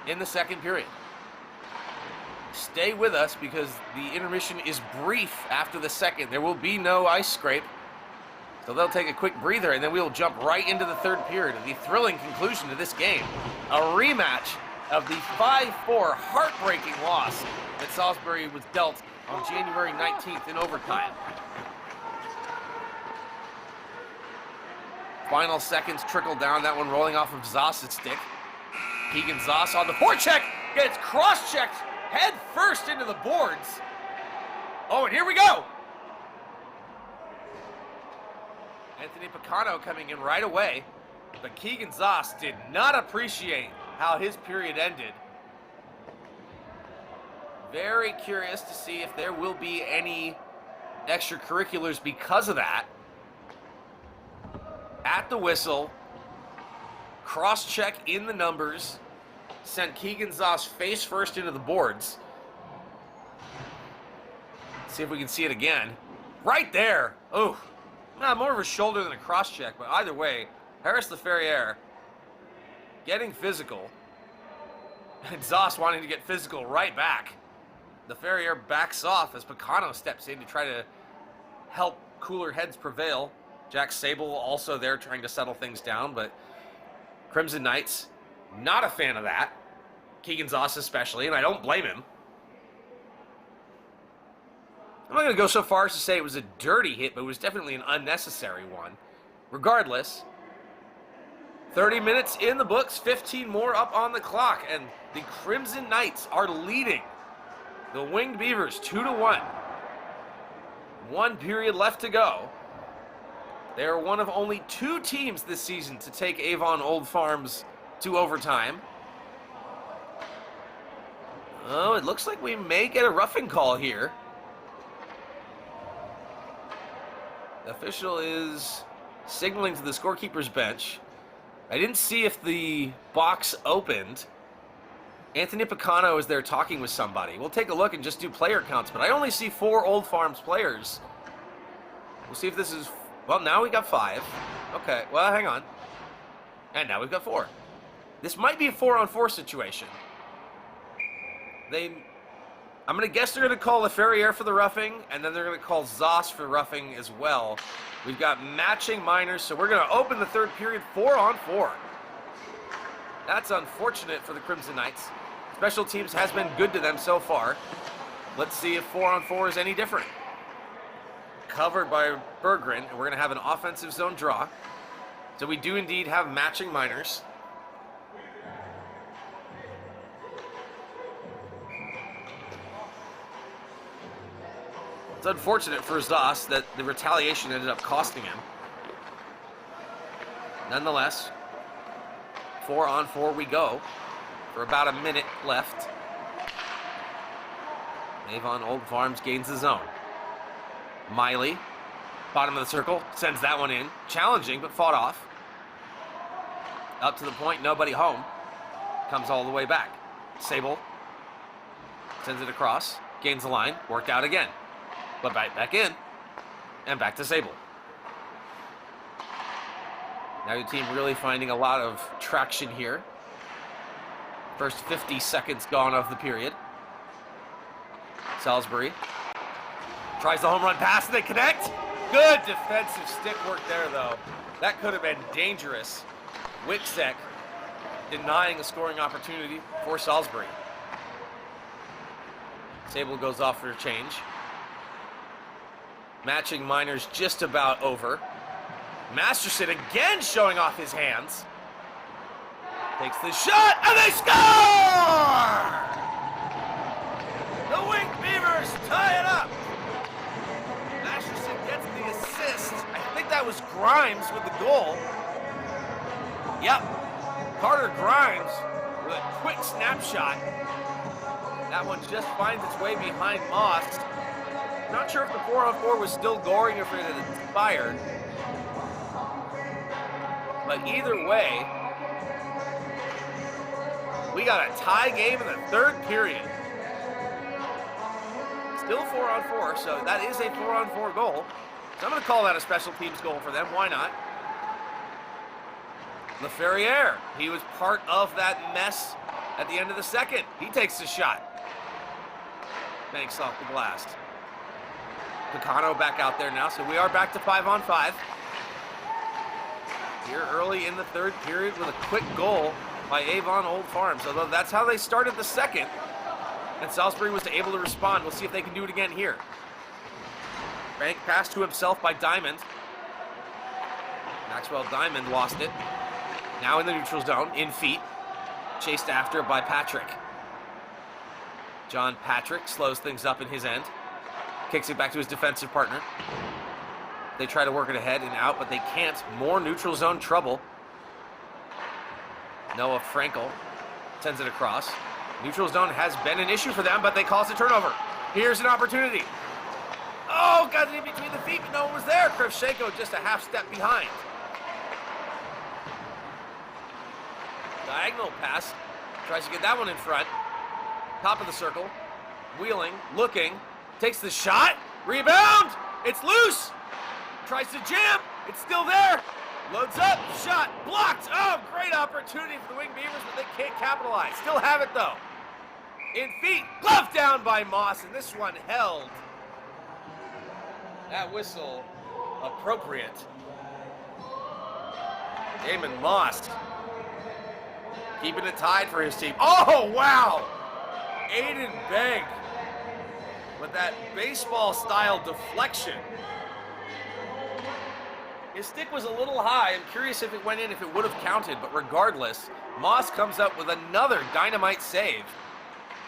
in the second period. Stay with us because the intermission is brief after the second. There will be no ice scrape. So they'll take a quick breather, and then we'll jump right into the third period, the thrilling conclusion to this game. A rematch of the 5-4 heartbreaking loss that Salisbury was dealt on January 19th in overtime. Final seconds trickle down, that one rolling off of Zoss' stick. Keegan Zoss on the forecheck, gets cross-checked head first into the boards. Oh, and here we go. Anthony Picano coming in right away, but Keegan Zoss did not appreciate how his period ended. Very curious to see if there will be any extracurriculars because of that. At the whistle, cross-check in the numbers, sent Keegan Zoss face first into the boards. See if we can see it again. Right there. Oh, more of a shoulder than a cross-check, but either way, Harris LaFerriere getting physical, and Zoss wanting to get physical right back. LaFerriere backs off as Picano steps in to try to help cooler heads prevail. Jack Sable also there trying to settle things down, but Crimson Knights not a fan of that. Keegan Zoss especially, and I don't blame him. I'm not going to go so far as to say it was a dirty hit, but it was definitely an unnecessary one. Regardless, 30 minutes in the books, 15 more up on the clock, and the Crimson Knights are leading the Winged Beavers 2-1. 1 period left to go. They are one of only 2 teams this season to take Avon Old Farms to overtime. Oh, it looks like we may get a roughing call here. The official is signaling to the scorekeeper's bench. I didn't see if the box opened. Anthony Picano is there talking with somebody. We'll take a look and just do player counts, but I only see 4 Old Farms players. We'll see if this is... Well, now we got 5. Okay, well, hang on. And now we've got 4. This might be a 4-on-4 situation. I'm going to guess they're going to call LaFerriere for the roughing, and then they're going to call Zoss for roughing as well. We've got matching minors, so we're going to open the third period 4-on-4. That's unfortunate for the Crimson Knights. Special teams has been good to them so far. Let's see if 4-on-4 is any different. Covered by Berggren, and we're going to have an offensive zone draw. So we do indeed have matching minors. It's unfortunate for Zoss that the retaliation ended up costing him. Nonetheless, 4-on-4 we go for about a minute left. Avon Old Farms gains the zone. Miley, bottom of the circle, sends that one in. Challenging, but fought off. Up to the point, nobody home. Comes all the way back. Sable sends it across, gains the line, worked out again. But back in, and back to Sable. Now your team really finding a lot of traction here. First 50 seconds gone of the period. Salisbury tries the home run pass, and they connect. Good defensive stick work there, though. That could have been dangerous. Wicksek denying a scoring opportunity for Salisbury. Sable goes off for a change. Matching minors just about over. Masterson again showing off his hands. Takes the shot, and they score! The Winged Beavers tie it up. Masterson gets the assist. I think that was Grimes with the goal. Yep. Carter Grimes with a quick snapshot. That one just finds its way behind Moss. Not sure if the 4-on-4 was still going or if it had expired. But either way, we got a tie game in the third period. Still 4-on-4, so that is a 4-on-4 goal. So I'm going to call that a special teams goal for them. Why not? LaFerriere, he was part of that mess at the end of the second. He takes the shot. Banks off the blast. Picano back out there now, so we are back to 5-on-5. Here early in the third period with a quick goal by Avon Old Farms, although that's how they started the second, and Salisbury was able to respond. We'll see if they can do it again here. Bank pass to himself by Diamond. Maxwell Diamond lost it. Now in the neutral zone, in feet. Chased after by Patrick. John Patrick slows things up in his end. Kicks it back to his defensive partner. They try to work it ahead and out, but they can't. More neutral zone trouble. Noah Frankel sends it across. Neutral zone has been an issue for them, but they cause a turnover. Here's an opportunity. Oh, got it in between the feet, but no one was there. Kravchenko just a half step behind. Diagonal pass. Tries to get that one in front. Top of the circle. Wheeling, looking. Takes the shot. Rebound. It's loose. Tries to jam. It's still there. Loads up. Shot. Blocked. Oh, great opportunity for the Wing Beavers, but they can't capitalize. Still have it, though. In feet. Glove down by Moss, and this one held. That whistle appropriate. Damon Moss keeping it tied for his team. Oh, wow. Aiden Begg with that baseball-style deflection. His stick was a little high. I'm curious if it went in, if it would have counted, but regardless, Moss comes up with another dynamite save.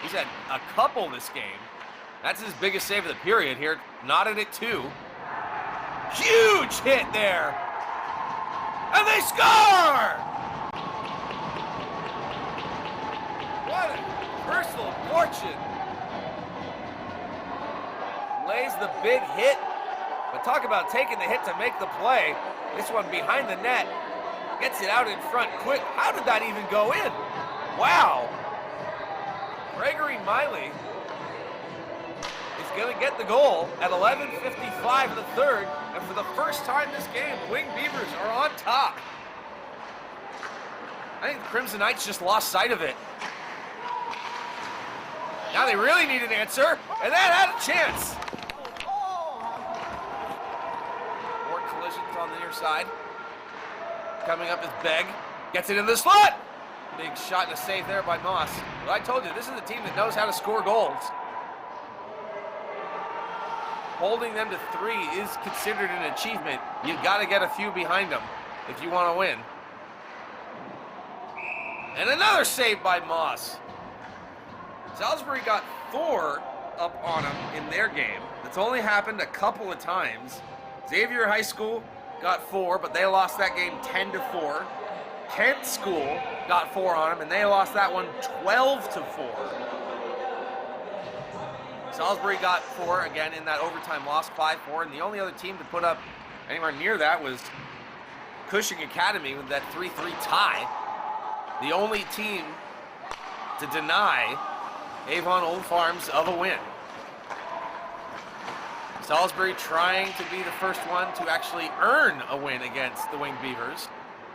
He's had a couple this game. That's his biggest save of the period here. Knotted it too. Huge hit there. And they score! What a personal fortune. Lays the big hit. But talk about taking the hit to make the play. This one behind the net. Gets it out in front quick. How did that even go in? Wow. Gregory Miley is going to get the goal at 11:55 in the third. And for the first time this game, the Wing Beavers are on top. I think the Crimson Knights just lost sight of it. Now they really need an answer, and that had a chance. More collisions on the near side. Coming up is Begg. Gets it in the slot. Big shot and a save there by Moss. But I told you, this is a team that knows how to score goals. Holding them to 3 is considered an achievement. You've got to get a few behind them if you want to win. And another save by Moss. Salisbury got 4 up on them in their game. That's only happened a couple of times. Xavier High School got 4, but they lost that game 10-4. Kent School got 4 on them, and they lost that one 12-4. Salisbury got 4 again in that overtime loss, 5-4, and the only other team to put up anywhere near that was Cushing Academy with that 3-3 tie. The only team to deny Avon Old Farms of a win. Salisbury trying to be the first one to actually earn a win against the Winged Beavers.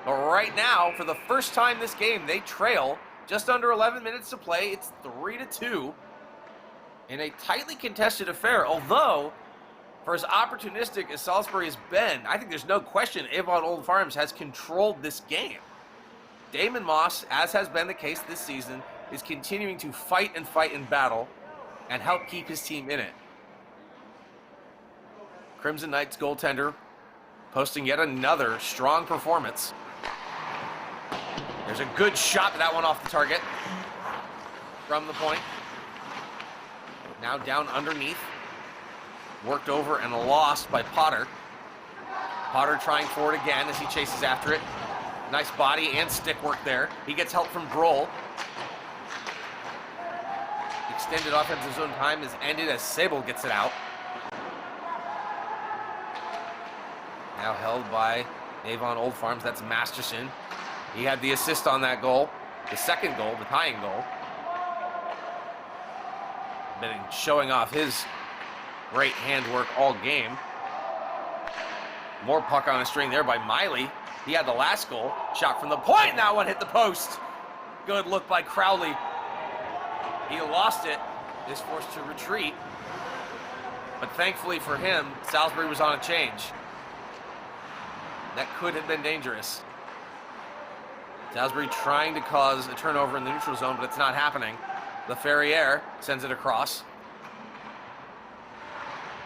But right now, for the first time this game, they trail just under 11 minutes to play. It's 3-2 in a tightly contested affair. Although, for as opportunistic as Salisbury has been, I think there's no question Avon Old Farms has controlled this game. Damon Moss, as has been the case this season, is continuing to fight and battle and help keep his team in it. Crimson Knights goaltender posting yet another strong performance. There's a good shot, but that one off the target from the point. Now down underneath. Worked over and lost by Potter. Potter trying for it again as he chases after it. Nice body and stick work there. He gets help from Brohl. Extended offensive zone time is ended as Sable gets it out. Now held by Avon Old Farms. That's Masterson. He had the assist on that goal. The second goal, the tying goal. Been showing off his great handwork all game. More puck on a string there by Miley. He had the last goal. Shot from the point, and that one hit the post. Good look by Crowley. He lost it. Is forced to retreat. But thankfully for him, Salisbury was on a change. That could have been dangerous. Salisbury trying to cause a turnover in the neutral zone, but it's not happening. LaFerriere sends it across.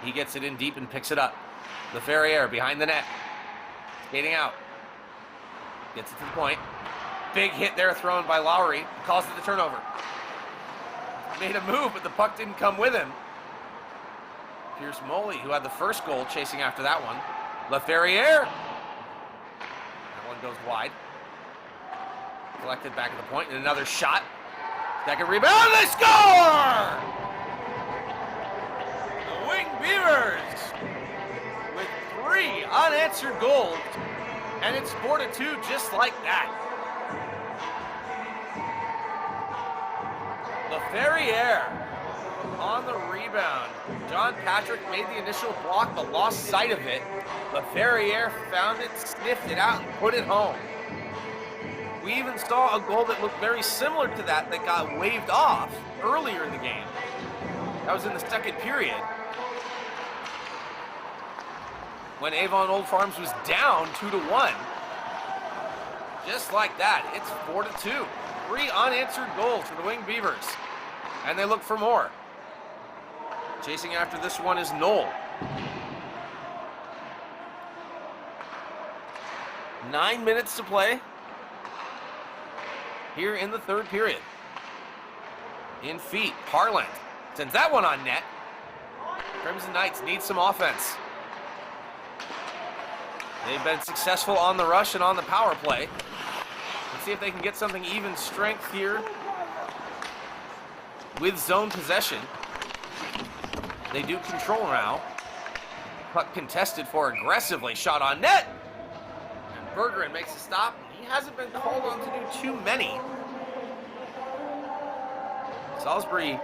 He gets it in deep and picks it up. LaFerriere behind the net. Skating out. Gets it to the point. Big hit there thrown by Lowry. Calls it the turnover. Made a move, but the puck didn't come with him. Pierce Moley, who had the first goal, chasing after that one. LaFerriere. That one goes wide. Collected back at the point, and another shot. Second rebound, they score! The Wing Beavers with 3 unanswered goals, and it's 4-2 just like that. LaFerriere on the rebound. John Patrick made the initial block but lost sight of it. LaFerriere found it, sniffed it out, and put it home. We even saw a goal that looked very similar to that got waved off earlier in the game. That was in the second period, when Avon Old Farms was down 2-1. Just like that, it's 4-2. 3 unanswered goals for the Wing Beavers, and they look for more. Chasing after this one is Knoll. 9 minutes to play here in the third period. In feet, Harland sends that one on net. Crimson Knights need some offense. They've been successful on the rush and on the power play. Let's see if they can get something even strength here with zone possession. They do control now. Puck contested for aggressively, shot on net. And Bergeron makes a stop. He hasn't been called on to do too many. Salisbury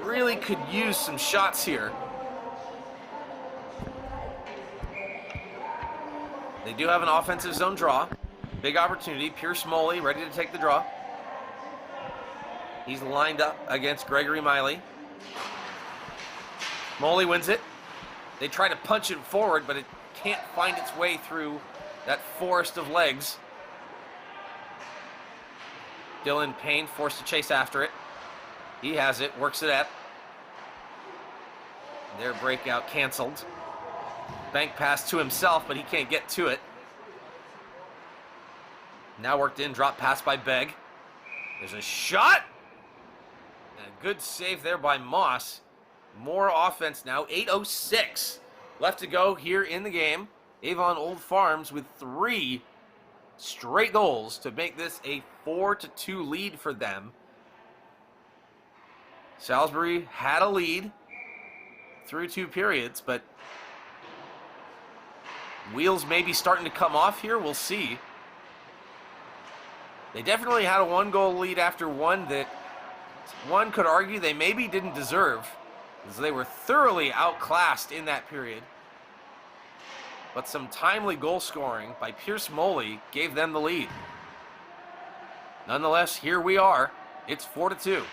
really could use some shots here. They do have an offensive zone draw. Big opportunity. Pierce Moley ready to take the draw. He's lined up against Gregory Miley. Moley wins it. They try to punch it forward, but it can't find its way through that forest of legs. Dylan Payne forced to chase after it. He has it, works it up. Their breakout canceled. Bank pass to himself, but he can't get to it. Now worked in, drop pass by Begg. There's a shot! And a good save there by Moss. More offense now, 8:06 left to go here in the game. Avon Old Farms with 3 straight goals to make this a 4-2 lead for them. Salisbury had a lead through 2 periods, but wheels may be starting to come off here. We'll see. They definitely had a 1-goal lead after one that one could argue they maybe didn't deserve, as they were thoroughly outclassed in that period. But some timely goal scoring by Pierce Moley gave them the lead. Nonetheless, here we are. It's 4-2.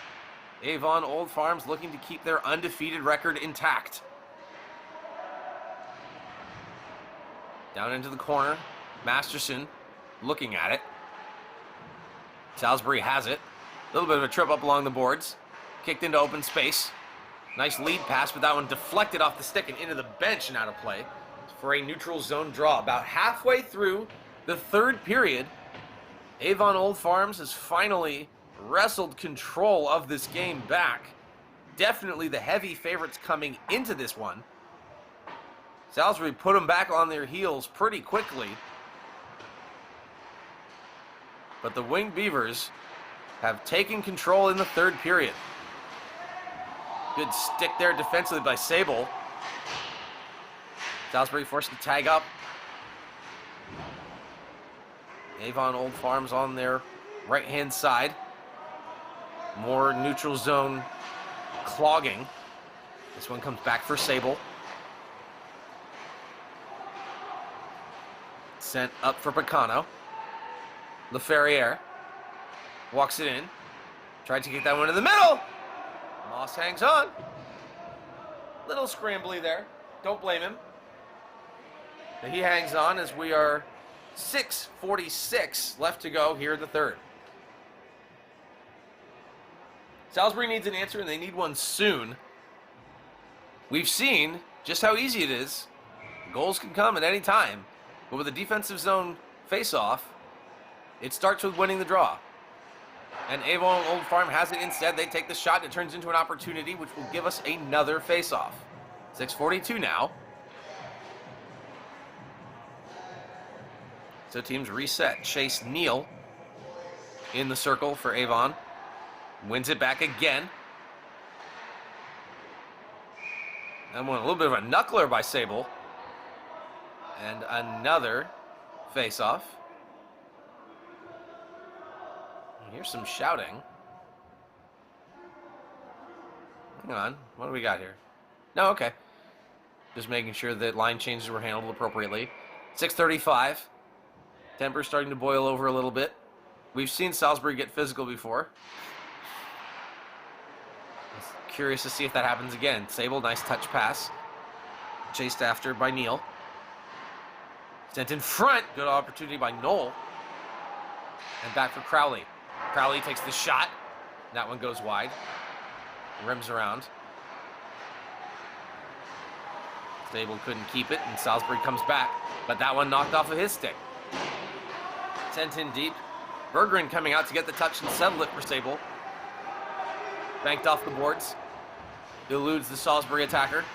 Avon Old Farms looking to keep their undefeated record intact. Down into the corner. Masterson looking at it. Salisbury has it. A little bit of a trip up along the boards. Kicked into open space. Nice lead pass, but that one deflected off the stick and into the bench and out of play for a neutral zone draw. About halfway through the third period, Avon Old Farms has finally wrestled control of this game back. Definitely the heavy favorites coming into this one. Salisbury put them back on their heels pretty quickly. But the Winged Beavers have taken control in the third period. Good stick there defensively by Sable. Salisbury forced to tag up. Avon Old Farms on their right-hand side. More neutral zone clogging. This one comes back for Sable. Sent up for Picano. LaFerriere walks it in. Tried to get that one in the middle. Moss hangs on. Little scrambly there. Don't blame him. But he hangs on as we are 6:46 left to go here in the third. Salisbury needs an answer, and they need one soon. We've seen just how easy it is. Goals can come at any time. But with a defensive zone face-off, it starts with winning the draw. And Avon Old Farm has it instead. They take the shot, and it turns into an opportunity, which will give us another face-off. 6:42 now. So teams reset. Chase Neal in the circle for Avon. Wins it back again. And one a little bit of a knuckler by Sable. And another face-off. Here's some shouting. Hang on. What do we got here? No, okay. Just making sure that line changes were handled appropriately. 6:35. Temper's starting to boil over a little bit. We've seen Salisbury get physical before. Curious to see if that happens again. Sable, nice touch pass. Chased after by Neal. Sent in front. Good opportunity by Knoll. And back for Crowley. Crowley takes the shot. That one goes wide. Rims around. Sable couldn't keep it, and Salisbury comes back. But that one knocked off of his stick. Sent in deep. Berggren coming out to get the touch and settle it for Sable. Banked off the boards. Eludes the Salisbury attacker.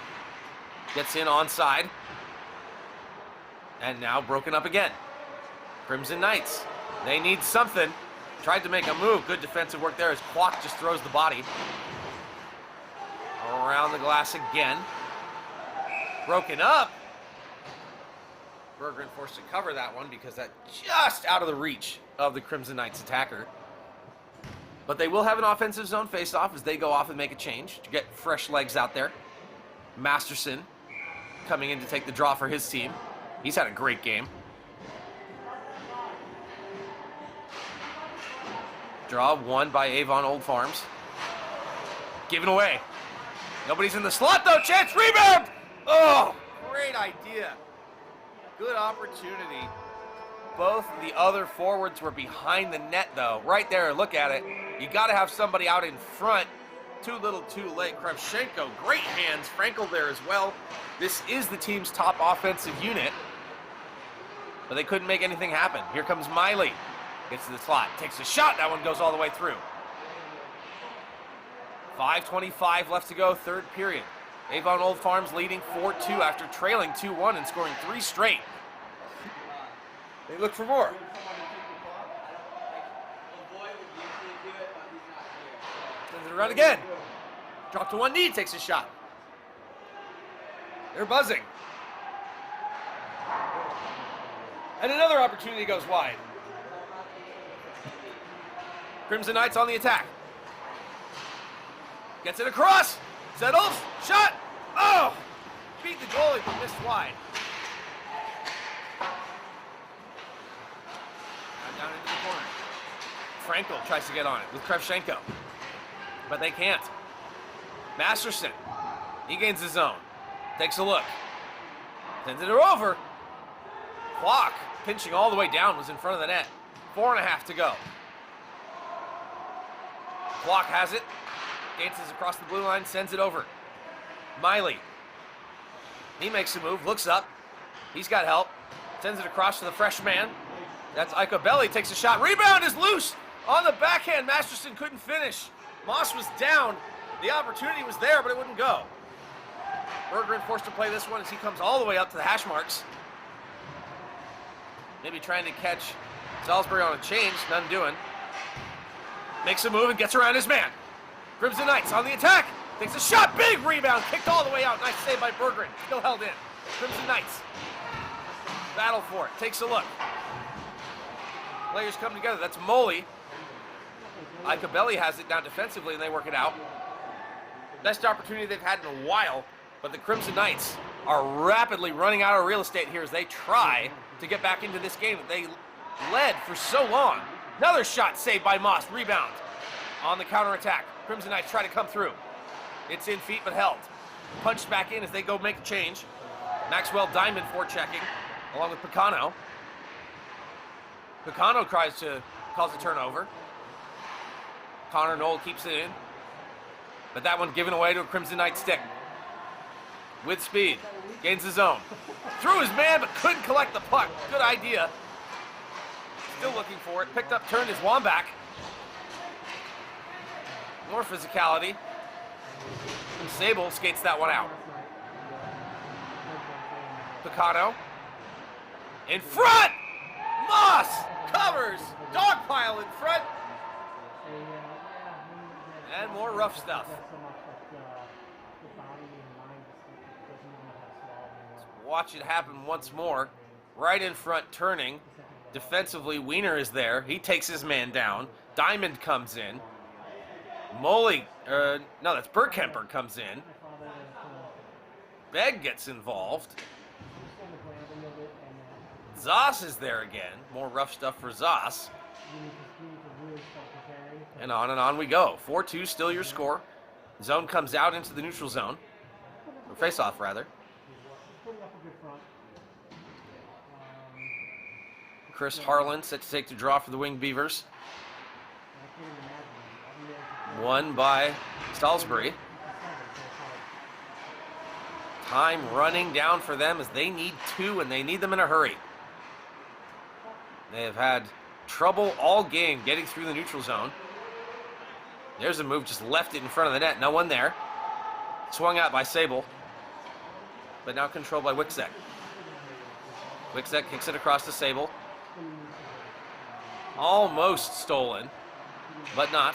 Gets in onside. And now broken up again. Crimson Knights. They need something. Tried to make a move. Good defensive work there as Kwok just throws the body. Around the glass again. Broken up. Berggren forced to cover that one because that just out of the reach of the Crimson Knights attacker. But they will have an offensive zone face-off as they go off and make a change to get fresh legs out there. Masterson coming in to take the draw for his team. He's had a great game. Draw won by Avon Old Farms. Given away. Nobody's in the slot though. Chance rebound! Oh, great idea. Good opportunity. Both the other forwards were behind the net though. Right there, look at it. You got to have somebody out in front. Too little, too late. Kravchenko, great hands. Frankel there as well. This is the team's top offensive unit. But they couldn't make anything happen. Here comes Miley. Gets to the slot. Takes a shot. That one goes all the way through. 5:25 left to go, third period. Avon Old Farms leading 4-2 after trailing 2-1 and scoring 3 straight. They look for more. Sends it around again. Drop to one knee, takes a shot. They're buzzing. And another opportunity goes wide. Crimson Knights on the attack. Gets it across. Settles. Shot. Oh! Beat the goalie but missed wide. Now down into the corner. Frankel tries to get on it with Kravchenko. But they can't. Masterson. He gains the zone. Takes a look. Sends it over. Kwok, pinching all the way down, was in front of the net. 4.5 to go. Kwok has it. Dances across the blue line, sends it over. Miley. He makes a move, looks up. He's got help. Sends it across to the fresh man. That's Icabelli, takes a shot. Rebound is loose on the backhand. Masterson couldn't finish. Moss was down. The opportunity was there, but it wouldn't go. Berggren forced to play this one as he comes all the way up to the hash marks. Maybe trying to catch Salisbury on a change, none doing. Makes a move and gets around his man. Crimson Knights on the attack. Takes a shot, big rebound, kicked all the way out. Nice save by Berggren, still held in. Crimson Knights battle for it, takes a look. Players come together, that's Moley. Icabelli has it down defensively and they work it out. Best opportunity they've had in a while, but the Crimson Knights are rapidly running out of real estate here as they try to get back into this game that they led for so long. Another shot saved by Moss, rebound on the counterattack. Crimson Knights try to come through. It's in feet but held. Punched back in as they go make a change. Maxwell Diamond forechecking along with Picano. Picano calls a turnover. Connor Knoll keeps it in. But that one given away to a Crimson Knight stick. With speed. Gains the zone. Threw his man but couldn't collect the puck. Good idea. Still looking for it. Picked up, turned his Wambach. More physicality. And Sable skates that one out. Picano. In front! covers. Dog pile in front. And more rough stuff. Let's watch it happen once more. Right in front, turning. Defensively, Wiener is there. He takes his man down. Diamond comes in. Moley, no, that's Bergkemper comes in. Begg gets involved. Zoss is there again. More rough stuff for Zoss. And on we go. 4-2, still your score. Zone comes out into the neutral zone. Or face-off, rather. Chris Harlan set to take the draw for the Winged Beavers. Won by Salisbury. Time running down for them as they need 2, and they need them in a hurry. They have had trouble all game getting through the neutral zone. There's a move, just left it in front of the net. No one there. Swung out by Sable. But now controlled by Wiczek. Wiczek kicks it across to Sable. Almost stolen, but not.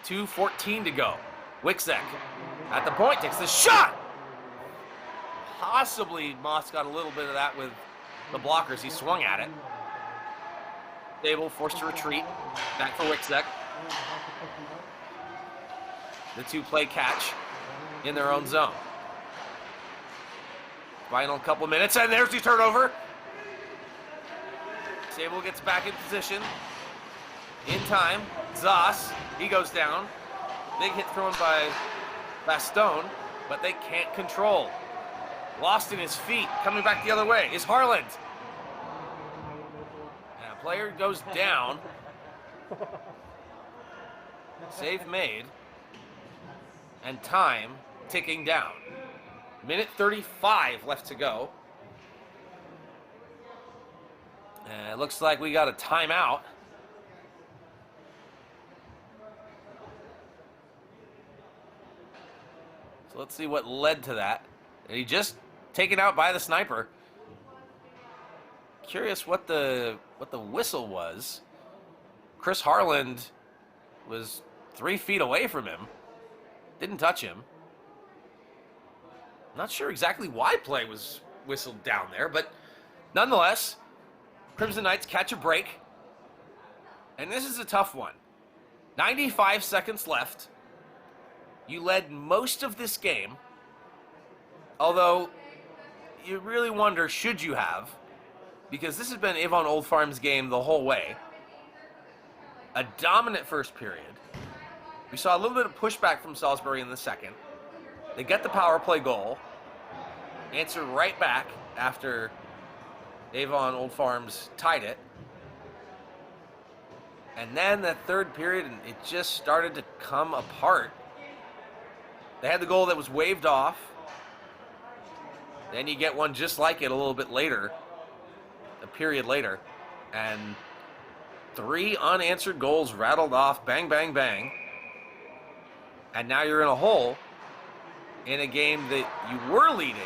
2:14 to go. Wiczek at the point takes the shot! Possibly Moss got a little bit of that with the blockers. He swung at it. Sable forced to retreat. Back for Wiczek. The two play catch in their own zone. Final couple minutes, and there's the turnover. Sable gets back in position. In time, Zoss, he goes down. Big hit thrown by Bastone, but they can't control. Lost in his feet, coming back the other way is Harland. And a player goes down. Save made. And time ticking down. Minute 35 left to go. And it looks like we got a timeout. So let's see what led to that. And he just taken out by the sniper. Curious what the whistle was. Chris Harland was 3 feet away from him. Didn't touch him. Not sure exactly why play was whistled down there, but nonetheless, Crimson Knights catch a break. And this is a tough one. 95 seconds left. You led most of this game. Although, you really wonder, should you have? Because this has been Avon Old Farm's game the whole way. A dominant first period. We saw a little bit of pushback from Salisbury in the second. They get the power play goal. Answer right back after Avon Old Farms tied it. And then that third period, and it just started to come apart. They had the goal that was waved off. Then you get one just like it a little bit later, a period later. And 3 unanswered goals rattled off, bang, bang, bang. And now you're in a hole in a game that you were leading.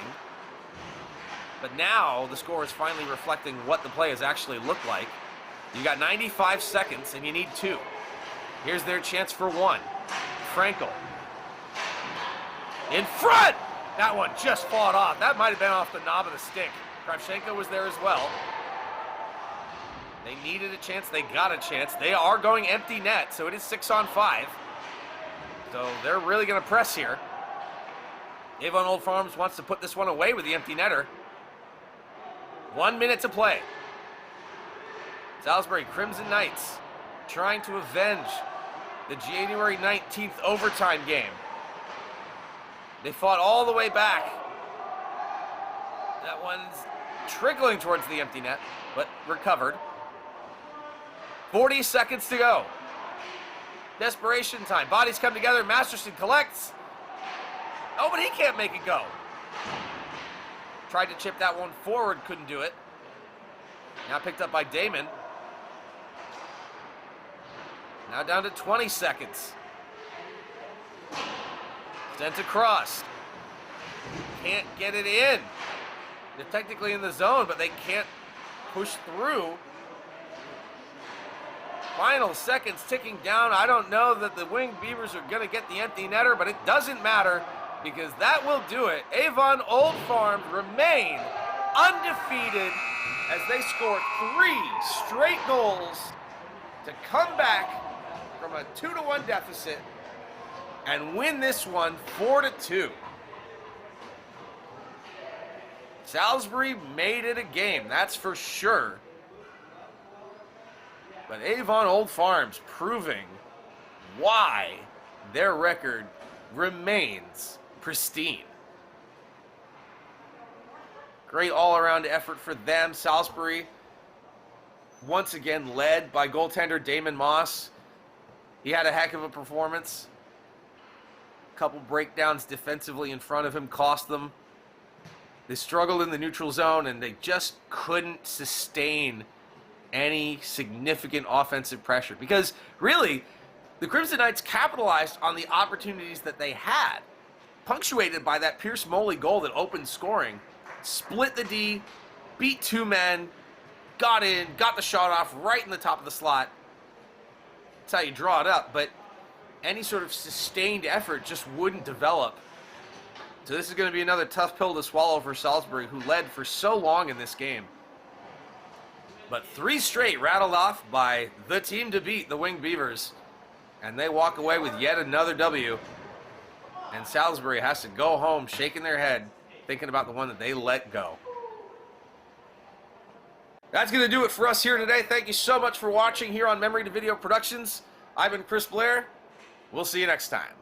But now the score is finally reflecting what the play has actually looked like. You got 95 seconds and you need 2. Here's their chance for 1. Frankel. In front! That one just fought off. That might have been off the knob of the stick. Kravchenko was there as well. They needed a chance. They got a chance. They are going empty net, so it is 6-on-5. So they're really going to press here. Avon Old Farms wants to put this one away with the empty netter. 1 minute to play. Salisbury Crimson Knights trying to avenge the January 19th overtime game. They fought all the way back. That one's trickling towards the empty net, but recovered. 40 seconds to go. Desperation time. Bodies come together. Masterson collects. Oh, but he can't make it go. Tried to chip that one forward, couldn't do it. Now picked up by Damon. Now down to 20 seconds. Sent across. Can't get it in. They're technically in the zone, but they can't push through. Final seconds ticking down. I don't know that the Winged Beavers are going to get the empty netter, but it doesn't matter because that will do it. Avon Old Farm remain undefeated as they score 3 straight goals to come back from a 2-1 deficit and win this one 4-2. Salisbury made it a game, that's for sure. But Avon Old Farms proving why their record remains pristine. Great all-around effort for them. Salisbury, once again, led by goaltender Damon Moss. He had a heck of a performance. A couple breakdowns defensively in front of him cost them. They struggled in the neutral zone, and they just couldn't sustain any significant offensive pressure. Because, really, the Crimson Knights capitalized on the opportunities that they had, punctuated by that Pierce Moley goal that opened scoring. Split the D, beat 2 men, got in, got the shot off right in the top of the slot. That's how you draw it up, but any sort of sustained effort just wouldn't develop. So this is going to be another tough pill to swallow for Salisbury, who led for so long in this game. But 3 straight rattled off by the team to beat, the Winged Beavers. And they walk away with yet another W. And Salisbury has to go home shaking their head, thinking about the one that they let go. That's going to do it for us here today. Thank you so much for watching here on Memory to Video Productions. I've been Chris Blair. We'll see you next time.